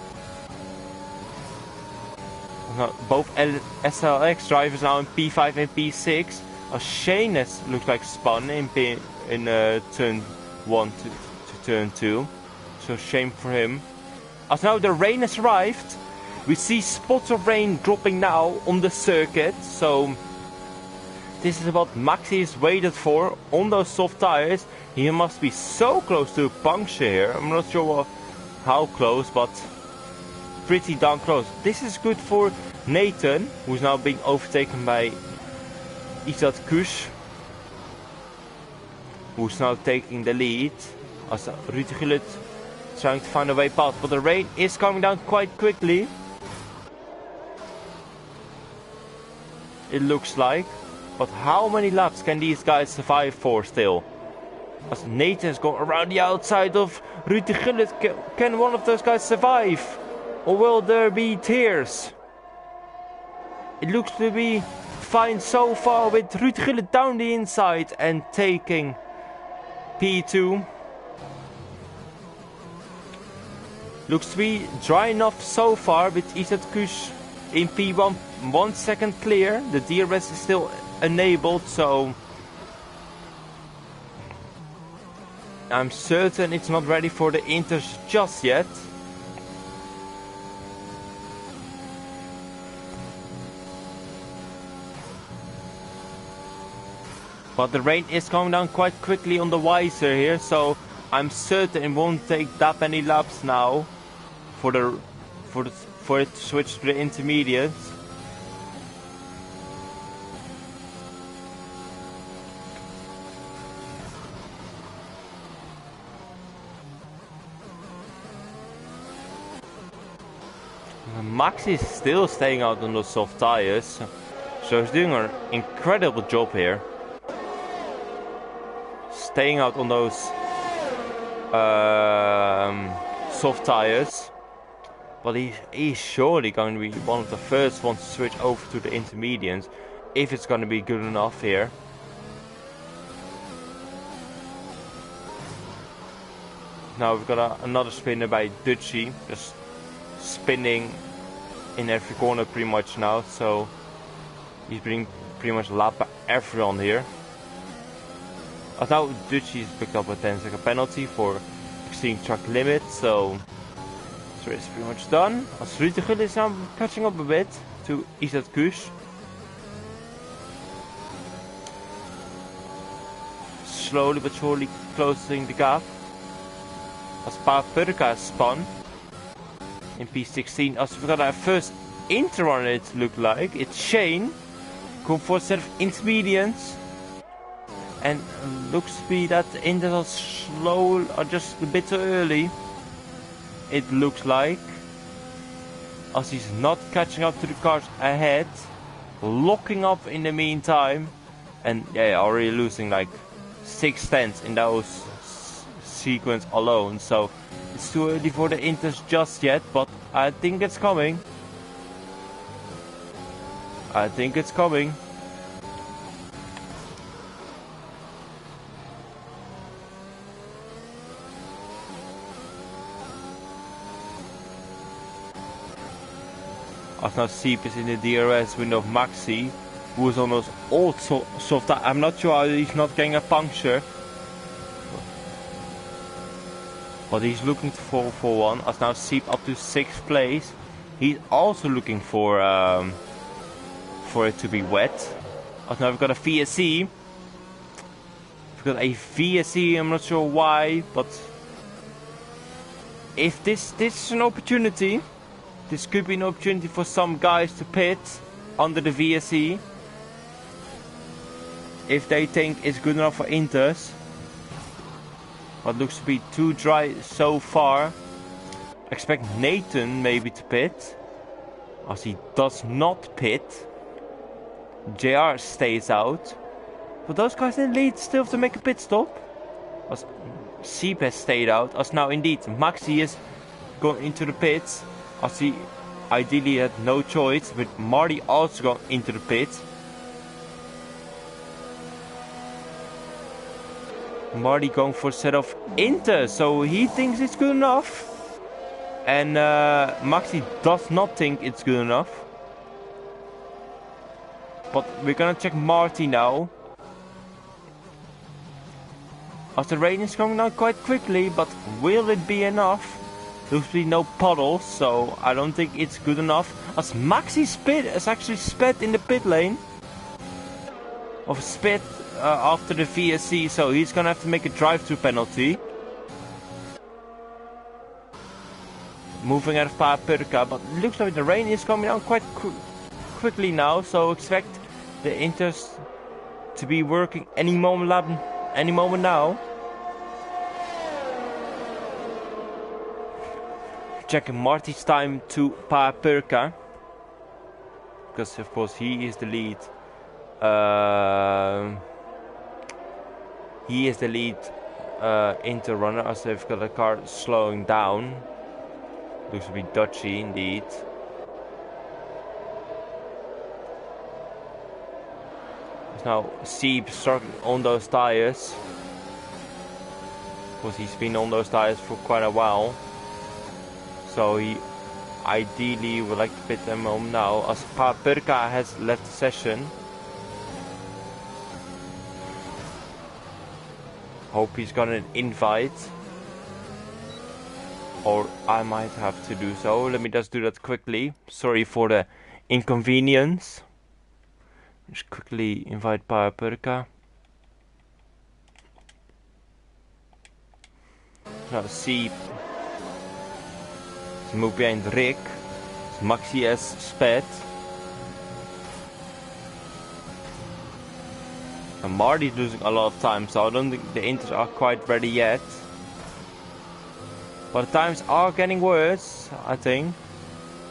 Both SLX drivers now in P5 and P6. Shane has looks like spun in turn 1 to turn 2. So shame for him. As now the rain has arrived. We see spots of rain dropping now on the circuit. So this is what Maxi is waited for on those soft tires. He must be so close to a puncture here. I'm not sure how close, but pretty darn close. This is good for Nathan, who's now being overtaken by Ishad Kush, who's now taking the lead. As Ruud Gullit trying to find a way past, but the rain is coming down quite quickly. It looks like. But how many laps can these guys survive for still? As Nathan's going around the outside of Ruud Gullit, can one of those guys survive? Or will there be tears? It looks to be fine so far with Ruud Gullit down the inside and taking P2. Looks to be dry enough so far with Ishad Kush in P1, 1 second clear. The DRS is still enabled, so I'm certain it's not ready for the inters just yet. But the rain is coming down quite quickly on the Weiser here, so I'm certain it won't take that many laps now for it to switch to the intermediates. Max is still staying out on those soft tires, so he's doing an incredible job here. Staying out on those soft tires, but he's surely going to be one of the first ones to switch over to the intermediates if it's going to be good enough here. Now we've got another spinner by Dutchy, just spinning in every corner pretty much now, so he's being pretty much lapped by everyone here. Now Dutchy's picked up a 10-second penalty for exceeding track limit, so So it's pretty much done. As Rüdiger is now catching up a bit to Isat Kush. Slowly but surely closing the gap. As Purka spun in P16. As we got our first Inter on it, look like. It's Shane. Going for a set of intermediates. And looks to be that Inter are slow or just a bit too early. It looks like. As he's not catching up to the cars ahead. Locking up in the meantime. And yeah, already losing like 6/10 in those sequence alone. So it's too early for the Inters just yet. But I think it's coming. I think it's coming. As now Seep is in the DRS window of Maxi, who is on those old soft. I'm not sure how he's not getting a puncture. But he's looking for one. As now Seep up to 6th place. He's also looking for it to be wet. As now we've got a VSC. We've got a VSC, I'm not sure why, but if this is an opportunity. This could be an opportunity for some guys to pit under the VSC. If they think it's good enough for Inters. What looks to be too dry so far. Expect Nathan maybe to pit. As he does not pit. JR stays out. But those guys in the lead still have to make a pit stop. As Seep has stayed out. As now indeed Maxi is going into the pits. As he ideally had no choice, but Marty also got into the pit. Marty going for a set of Inter, so he thinks it's good enough. And Maxi does not think it's good enough. But we're gonna check Marty now. As the rain is coming down quite quickly, but will it be enough? There's be no puddles, so I don't think it's good enough. As Maxi spit is actually sped in the pit lane. Of spit after the VSC, so he's gonna have to make a drive-through penalty. Moving out of Purka, but it looks like the rain is coming down quite quickly now, so expect the Inters to be working any moment now. Checking Marty's time to Purka, because of course he is the lead. He is the lead Inter runner, as they've got a car slowing down. Looks to be dodgy indeed. There's now Seep struggling on those tires. Because he's been on those tires for quite a while. So he ideally would like to pit them home now, as Purka has left the session. Hope he's got an invite. Or I might have to do so. Let me just do that quickly. Sorry for the inconvenience. Just quickly invite Purka. Now Seep. Move behind Rick. Maxi has sped. And Marty's losing a lot of time, so I don't think the Inters are quite ready yet. But the times are getting worse, I think.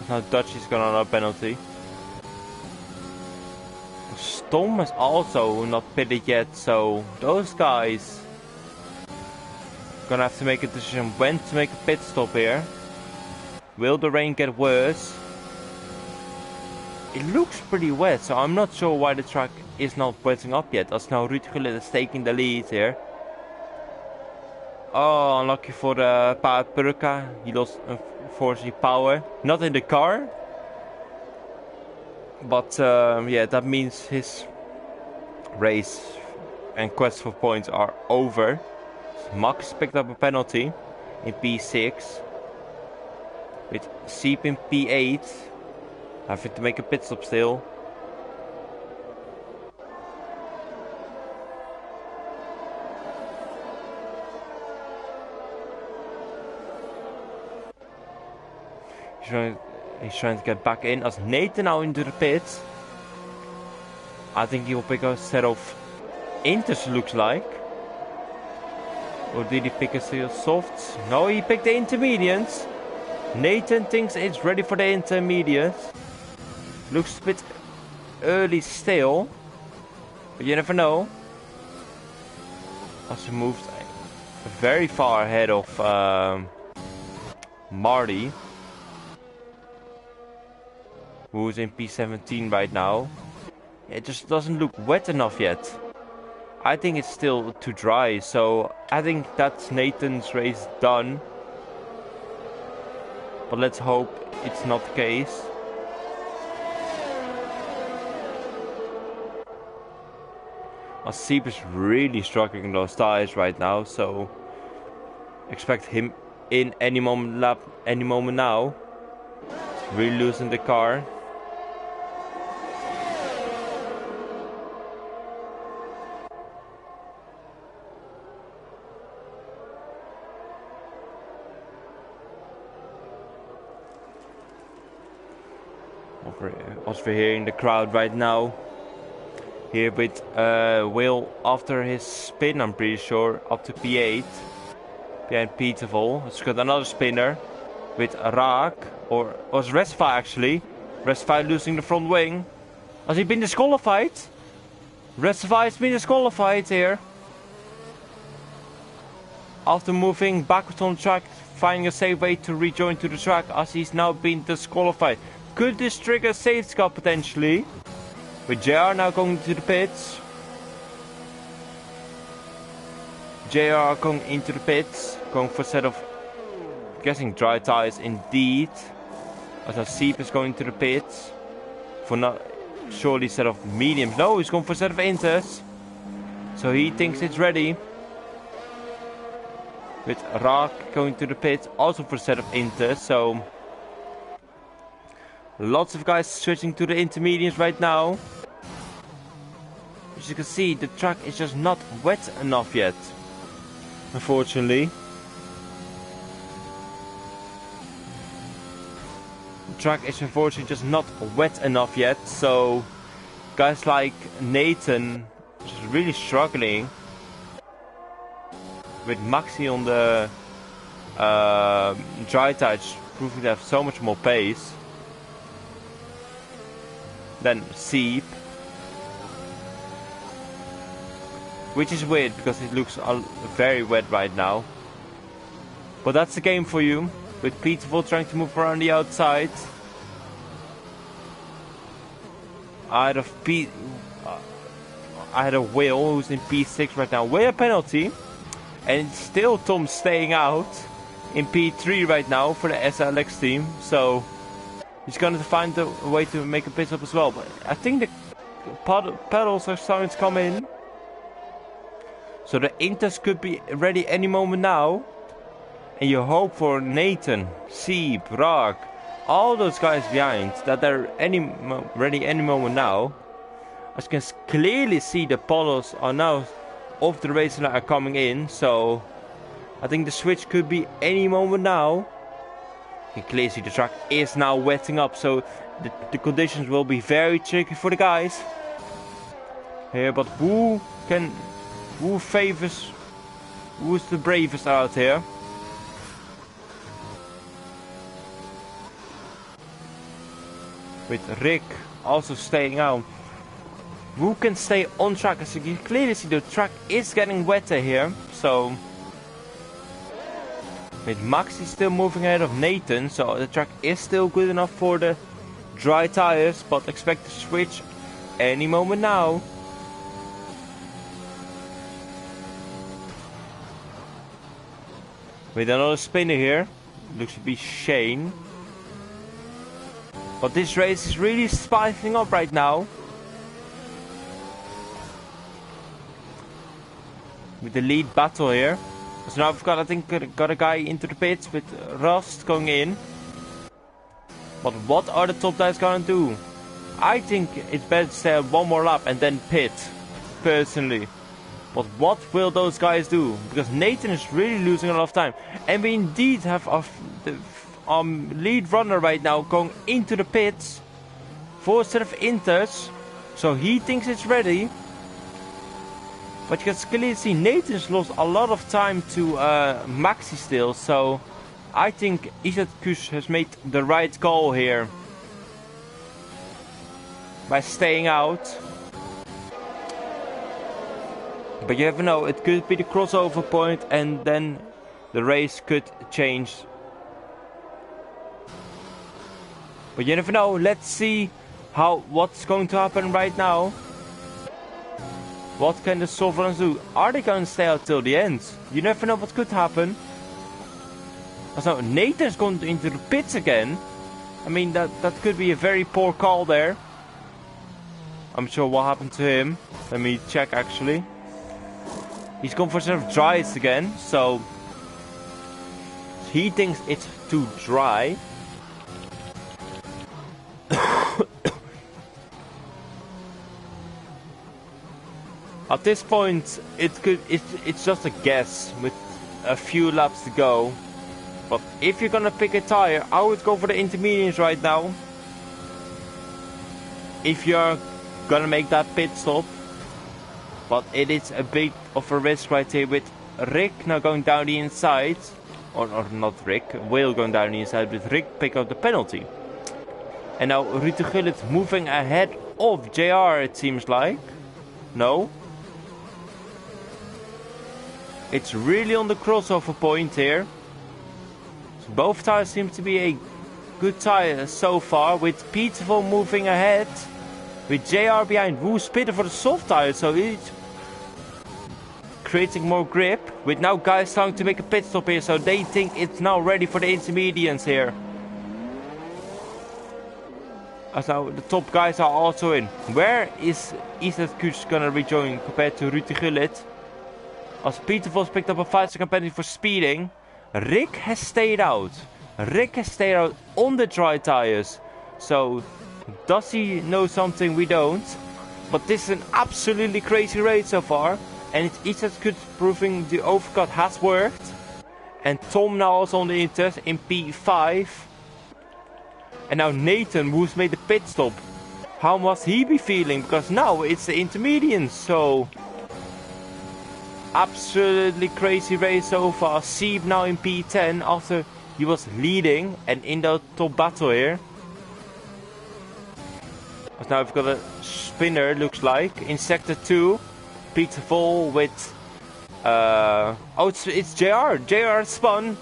Now Dutch is gonna have a penalty. Storm has also not pitted yet, so those guys gonna have to make a decision when to make a pit stop here. Will the rain get worse? It looks pretty wet, so I'm not sure why the track is not wetting up yet. As now Rüdiger is taking the lead here. Oh, unlucky for the Purka. He lost, unfortunately, power. Not in the car. But yeah, that means his race and quest for points are over. Max picked up a penalty in P6. With Seep in P8. Having to make a pit stop still. He's trying to get back in. As Nathan now into the pits. I think he will pick a set of inters, looks like. Or did he pick a set of softs? No, he picked the intermediates. Nathan thinks it's ready for the intermediates. Looks a bit early still. But you never know. As he moved very far ahead of Marty. Who's in P17 right now. It just doesn't look wet enough yet. I think it's still too dry, so I think that's Nathan's race done. But let's hope it's not the case. Seep is really struggling those tires right now, so expect him in any moment now. Really losing the car. Also hearing the crowd right now. Here with Will after his spin, I'm pretty sure, up to P8. Behind Petervol. It's got another spinner with Raak. Or was Resva actually. Resva losing the front wing. Has he been disqualified? Resva has been disqualified here. After moving backwards on the track, finding a safe way to rejoin to the track as he's now been disqualified. Could this trigger a safety car potentially? With JR now going to the pits. JR going into the pits. Going for a set of, I'm guessing, dry tires indeed. As Seep is going to the pits. For not surely a set of mediums. No, he's going for a set of inters. So he thinks it's ready. With Raak going to the pits. Also for a set of inters. So lots of guys switching to the intermediates right now. As you can see, the track is just not wet enough yet. Unfortunately. The track is unfortunately just not wet enough yet. So guys like Nathan is really struggling. With Maxi on the dry tires proving to have so much more pace. Then Seep. Which is weird because it looks very wet right now. But that's the game for you. With Petervol trying to move around the outside. I had a Will who's in P6 right now. With a penalty. And still Tom staying out in P3 right now for the SLX team. So he's going to find a way to make a pit stop as well. But I think the pedals are starting to come in. So the inters could be ready any moment now. And you hope for Nathan, Seep, Raak, all those guys behind that they're ready any moment now. As you can clearly see, the polos are now off the race line are coming in. So I think the switch could be any moment now. You can clearly see the track is now wetting up. So the conditions will be very tricky for the guys. Here, but who favors, who's the bravest out here? With Rick also staying out. Who can stay on track? As you can clearly see, the track is getting wetter here. So with Maxi still moving ahead of Nathan. So the track is still good enough for the dry tires. But expect to switch any moment now. With another spinner here. Looks to be Shane. But this race is really spicing up right now. With the lead battle here. So now I've got, I think, got a guy into the pits with Rust going in. But what are the top guys gonna do? I think it's better to stay one more lap and then pit, personally. But what will those guys do? Because Nathan is really losing a lot of time. And we indeed have our lead runner right now going into the pits for a set of inters. So he thinks it's ready. But you can clearly see Nathan's lost a lot of time to Maxi still. So I think Isat Kush has made the right call here by staying out. But you never know, it could be the crossover point and then the race could change. But you never know, let's see what's going to happen right now. What can the Sovereigns do? Are they going to stay out till the end? You never know what could happen. So Nathan's going into the pits again. I mean, that could be a very poor call there. I'm sure what happened to him. Let me check actually. He's gone for sort of dries again, so he thinks it's too dry. At this point, it's just a guess with a few laps to go. But if you're gonna pick a tire, I would go for the intermediates right now. If you're gonna make that pit stop. But it is a bit of a risk right here with Rick now going down the inside. Or not Rick, Will going down the inside with Rick pick up the penalty. And now Ruud Gullit moving ahead of JR, it seems like. No. It's really on the crossover point here. So both tires seem to be a good tire so far, with Peterville moving ahead. With JR behind, Woos pitted for the soft tire, so he's creating more grip. With now guys starting to make a pit stop here, so they think it's now ready for the intermediates here. As now the top guys are also in. Where is Islet Kuus gonna rejoin compared to Ruud Gullit? As Petervos picked up a 5-second penalty for speeding. Rick has stayed out. Rick has stayed out on the dry tires. So does he know something we don't? But this is an absolutely crazy race so far. And it's Islet Kuus proving the overcut has worked. And Tom now also on the inters in P5. And now Nathan, who's made the pit stop. How must he be feeling? Because now it's the intermediates, so absolutely crazy race so far. Sieb now in P10 after he was leading and in the top battle here. But now we've got a spinner, looks like, in sector 2. Peter Vol with oh, it's JR. JR spun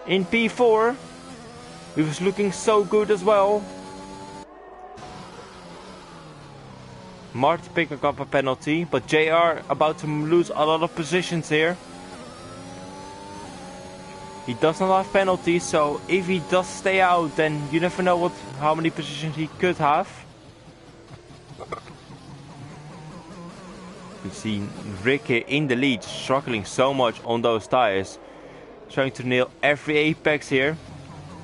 in P4. He was looking so good as well. Marty picking up a penalty, but JR about to lose a lot of positions here. He does not have penalties, so if he does stay out, then you never know how many positions he could have. You see Rick here in the lead, struggling so much on those tires. Trying to nail every apex here.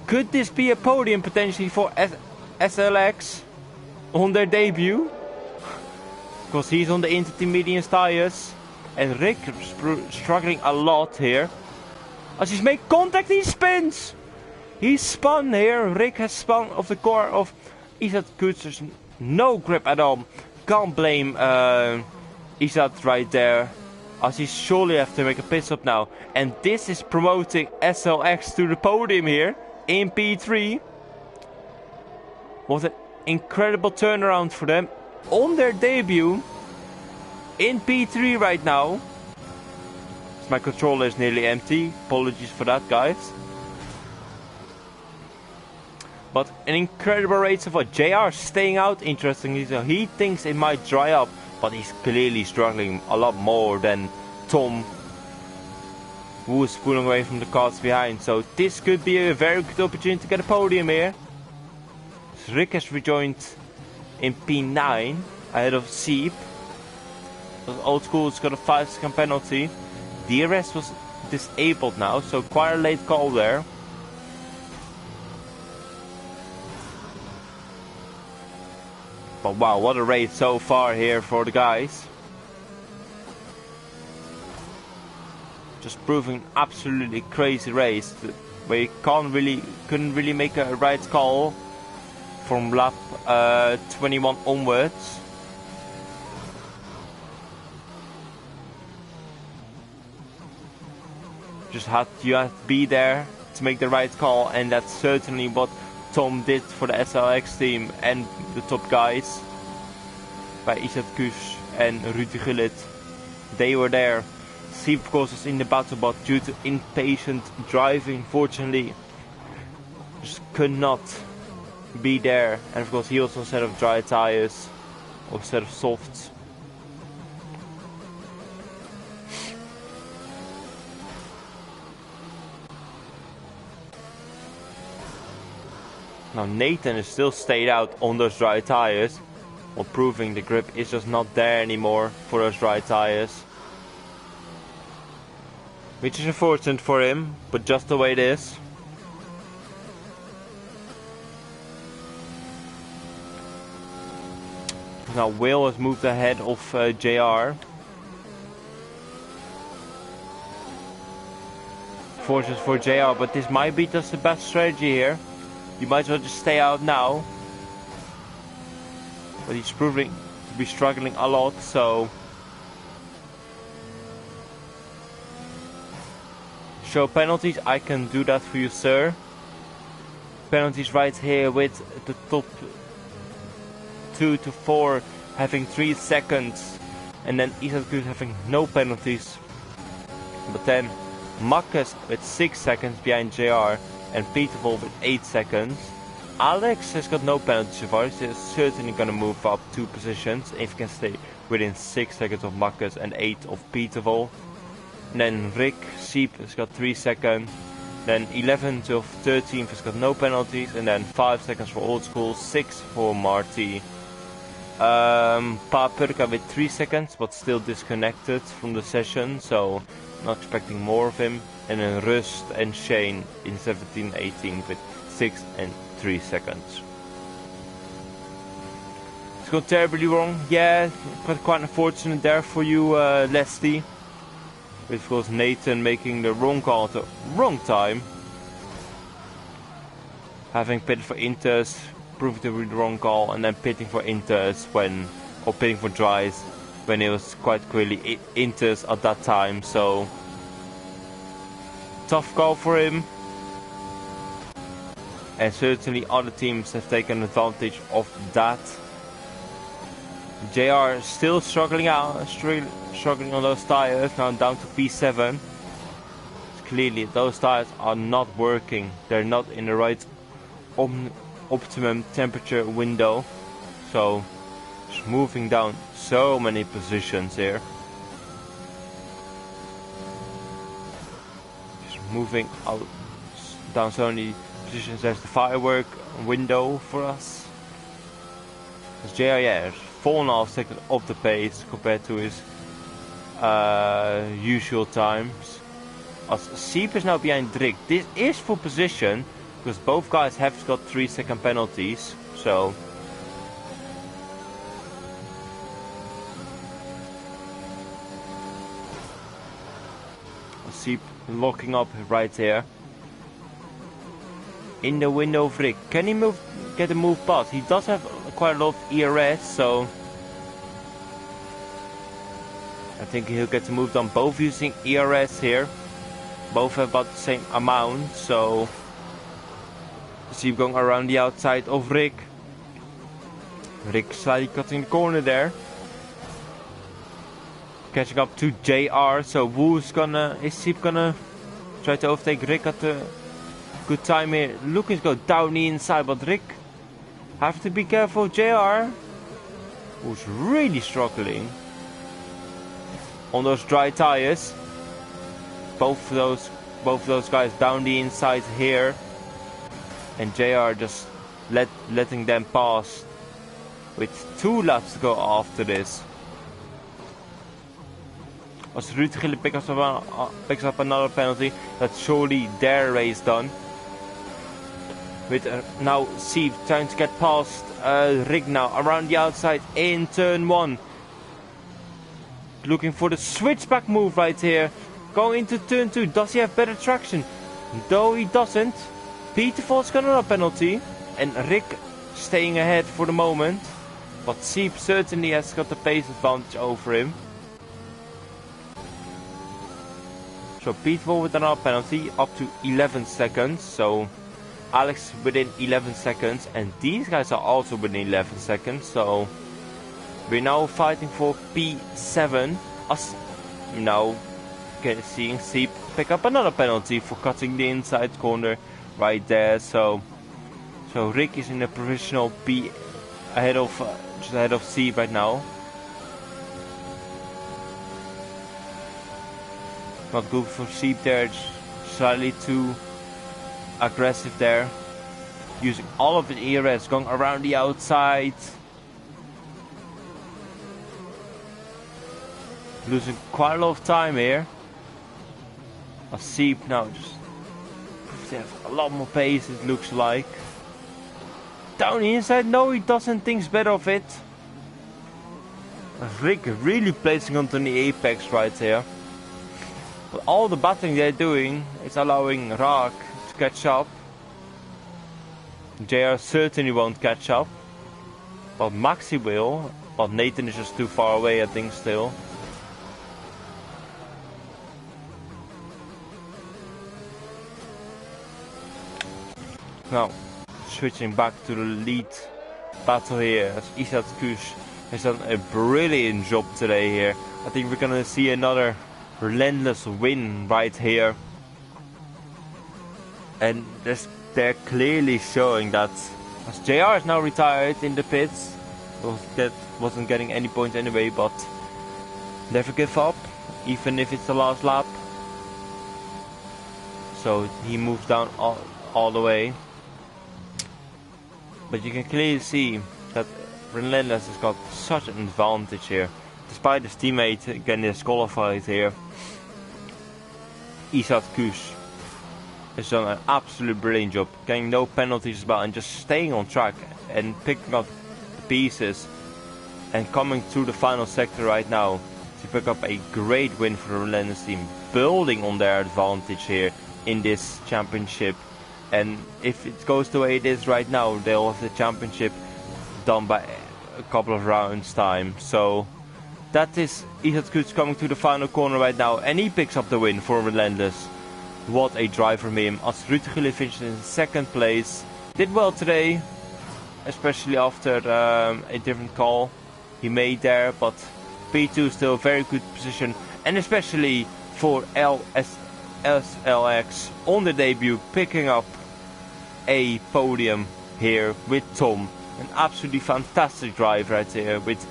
Could this be a podium potentially for SLX on their debut? Because he's on the intermediate tires. And Rick struggling a lot here. As he's made contact, he spins! He's spun here. Rick has spun off the core of Isat Kuus. There's no grip at all. Can't blame Isat right there. As he surely have to make a pit stop now. And this is promoting SLX to the podium here in P3. What an incredible turnaround for them on their debut in P3 right now. My controller is nearly empty. Apologies for that, guys. But an incredible race of what JR staying out, interestingly. So he thinks it might dry up, but he's clearly struggling a lot more than Tom, who is pulling away from the cars behind. So this could be a very good opportunity to get a podium here. So Rick has rejoined in P9 ahead of Sieb. Old School's got a 5-second penalty. DRS was disabled now, so quite a late call there. But wow, what a race so far here for the guys. Just proving absolutely crazy race where you couldn't really make a right call from lap 21 onwards. You have to be there to make the right call, and that's certainly what Tom did for the SLX team and the top guys. By Isat Kush and Ruud Gullit. They were there. Siep of course was in the battle, but due to impatient driving, fortunately, just could not be there. And of course he also set of dry tires, or set of softs. Now Nathan is still stayed out on those dry tires, while proving the grip is just not there anymore for those dry tires. Which is unfortunate for him, but just the way it is. Now Will has moved ahead of JR. Fortunate for JR, but this might be just the best strategy here. You might as well just stay out now. But he's proving to be struggling a lot, so... Show penalties, I can do that for you, sir. Penalties right here with the top 2 to 4 having 3 seconds. And then Isat Kush having no penalties. But then Marcus with 6 seconds behind JR. And Petervol with 8 seconds. Alex has got no penalty so far. He's certainly going to move up 2 positions if he can stay within 6 seconds of Marcus and 8 of Petervol. And then Rick Siep has got 3 seconds. Then 11 to 13th has got no penalties. And then 5 seconds for Old School, 6 for Marty. Papurka with 3 seconds, but still disconnected from the session, so not expecting more of him. And then Rust and Shane in 17-18 with 6 and 3 seconds. It's gone terribly wrong. Yeah, quite unfortunate there for you, Leslie. With of course Nathan making the wrong call at the wrong time. Having pitted for Inters, proving to be the wrong call, and then pitting for Inters or pitting for Dries when it was quite clearly Inters at that time, so tough call for him. And certainly other teams have taken advantage of that. JR still struggling on those tires, now down to P7. Clearly those tires are not working, they're not in the right optimum temperature window, so just moving down so many positions here. Just moving out down so many positions. There's the firework window for us. As JR has 4.5 seconds off the pace compared to his usual times. As Siep is now behind Drick. This is for position, because both guys have got 3-second penalties, so Siep locking up right here in the window of Rick. Can he get a move past? He does have quite a lot of ERS, so I think he'll get to move down. Both using ERS here, both have about the same amount, so Siep going around the outside of Rick. Rick slightly cutting the corner there. Catching up to JR, so is Siep gonna try to overtake Rick at the good time here? Looking to go down the inside, but Rick have to be careful. JR, who's really struggling on those dry tires. Both of those guys down the inside here. And JR just letting them pass with 2 laps to go after this. As Ruud Gullit picks up another penalty, that's surely their race done. with now Siep trying to get past Rick now around the outside in turn 1. Looking for the switchback move right here. Going into turn 2. Does he have better traction? Though he doesn't. Peterfall's got another penalty. And Rick staying ahead for the moment. But Siep certainly has got the pace advantage over him. So Peterfall with another penalty up to 11 seconds. So Alex within 11 seconds. And these guys are also within 11 seconds. So we're now fighting for P7. Us now seeing Siep pick up another penalty for cutting the inside corner right there. So Rick is in a provisional P ahead of just ahead of Siep right now. Not good for Siep there. Slightly too aggressive there. Using all of the ERS, going around the outside. Losing quite a lot of time here. Siep now just have a lot more pace, it looks like. Down the inside, no, he doesn't think better of it. Rick really placing onto the apex right here. But all the battling they're doing is allowing Raak to catch up. JR certainly won't catch up. But Maxi will. But Nathan is just too far away, I think, still. Now, switching back to the lead battle here, as Isat Kush has done a brilliant job today here. I think we're gonna see another relentless win right here. And they're clearly showing that, as JR is now retired in the pits, wasn't getting any points anyway, but never give up, even if it's the last lap. So he moves down all the way. But you can clearly see that Relentless has got such an advantage here. Despite his teammate getting disqualified here, Isat Kush has done an absolute brilliant job. Getting no penalties as well and just staying on track and picking up the pieces. And coming through the final sector right now to pick up a great win for the Relentless team. Building on their advantage here in this championship. And if it goes the way it is right now, they'll have the championship done by a couple of rounds time. So that is Isat Kuts coming to the final corner right now, and he picks up the win for Relentless. What a drive from him. As Rutegele finished in second place. Did well today, especially after a different call he made there, but P2 still a very good position, and especially for SLX on the debut, picking up a podium here with Tom. An absolutely fantastic drive right here with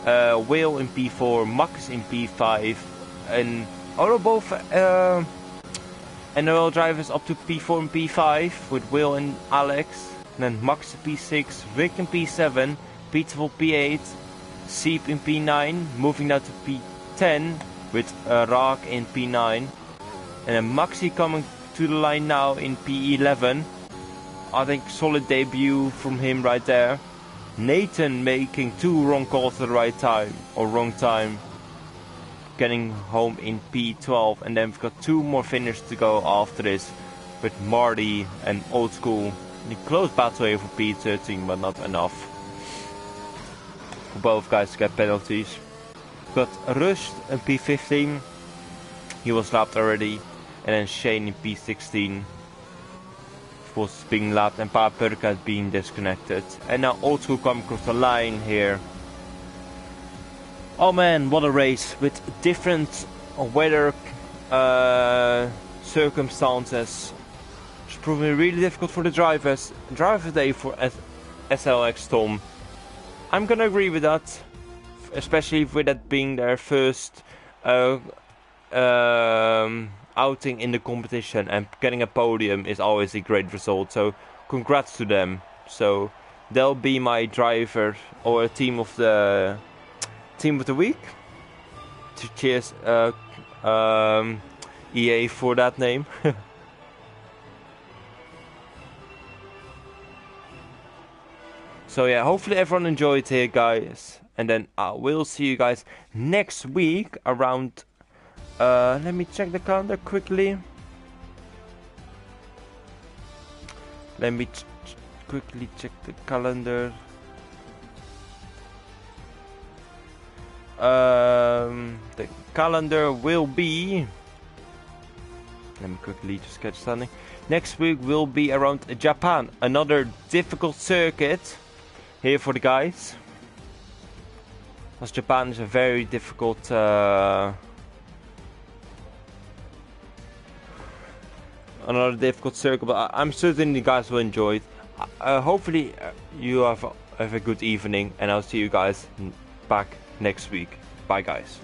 Will in P4, Max in P5, and both NOL drivers up to P4 and P5 with Will and Alex, and then Max in P6, Rick in P7, Peterful P8, Siep in P9, moving now to P10 with Raak in P9, and then Maxi coming to the line now in P11. I think solid debut from him right there. Nathan making 2 wrong calls at the right time, or wrong time. Getting home in P12, and then we've got 2 more finishes to go after this with Marty and Old School. In a close battle here for P13, but not enough for both guys to get penalties. We've got Rust in P15, he was lapped already, and then Shane in P16 was being lapped, and Papurka has been disconnected. And now Old School coming across the line here. Oh man, what a race with different weather circumstances. It's proving really difficult for the drivers. Driver day for SLX Tom. I'm gonna agree with that, especially with that being their first outing in the competition, and getting a podium is always a great result. So congrats to them. So they'll be my driver or team of the week. Cheers EA for that name. So yeah, hopefully everyone enjoyed here, guys. And then I will see you guys next week around... let me check the calendar quickly. Let me quickly check the calendar. The calendar will be... Let me quickly just catch something. Next week will be around Japan. Another difficult circuit here for the guys. Because Japan is a very difficult... another difficult circuit, but I'm certain you guys will enjoy it. Hopefully you have a good evening, and I'll see you guys back next week. Bye guys.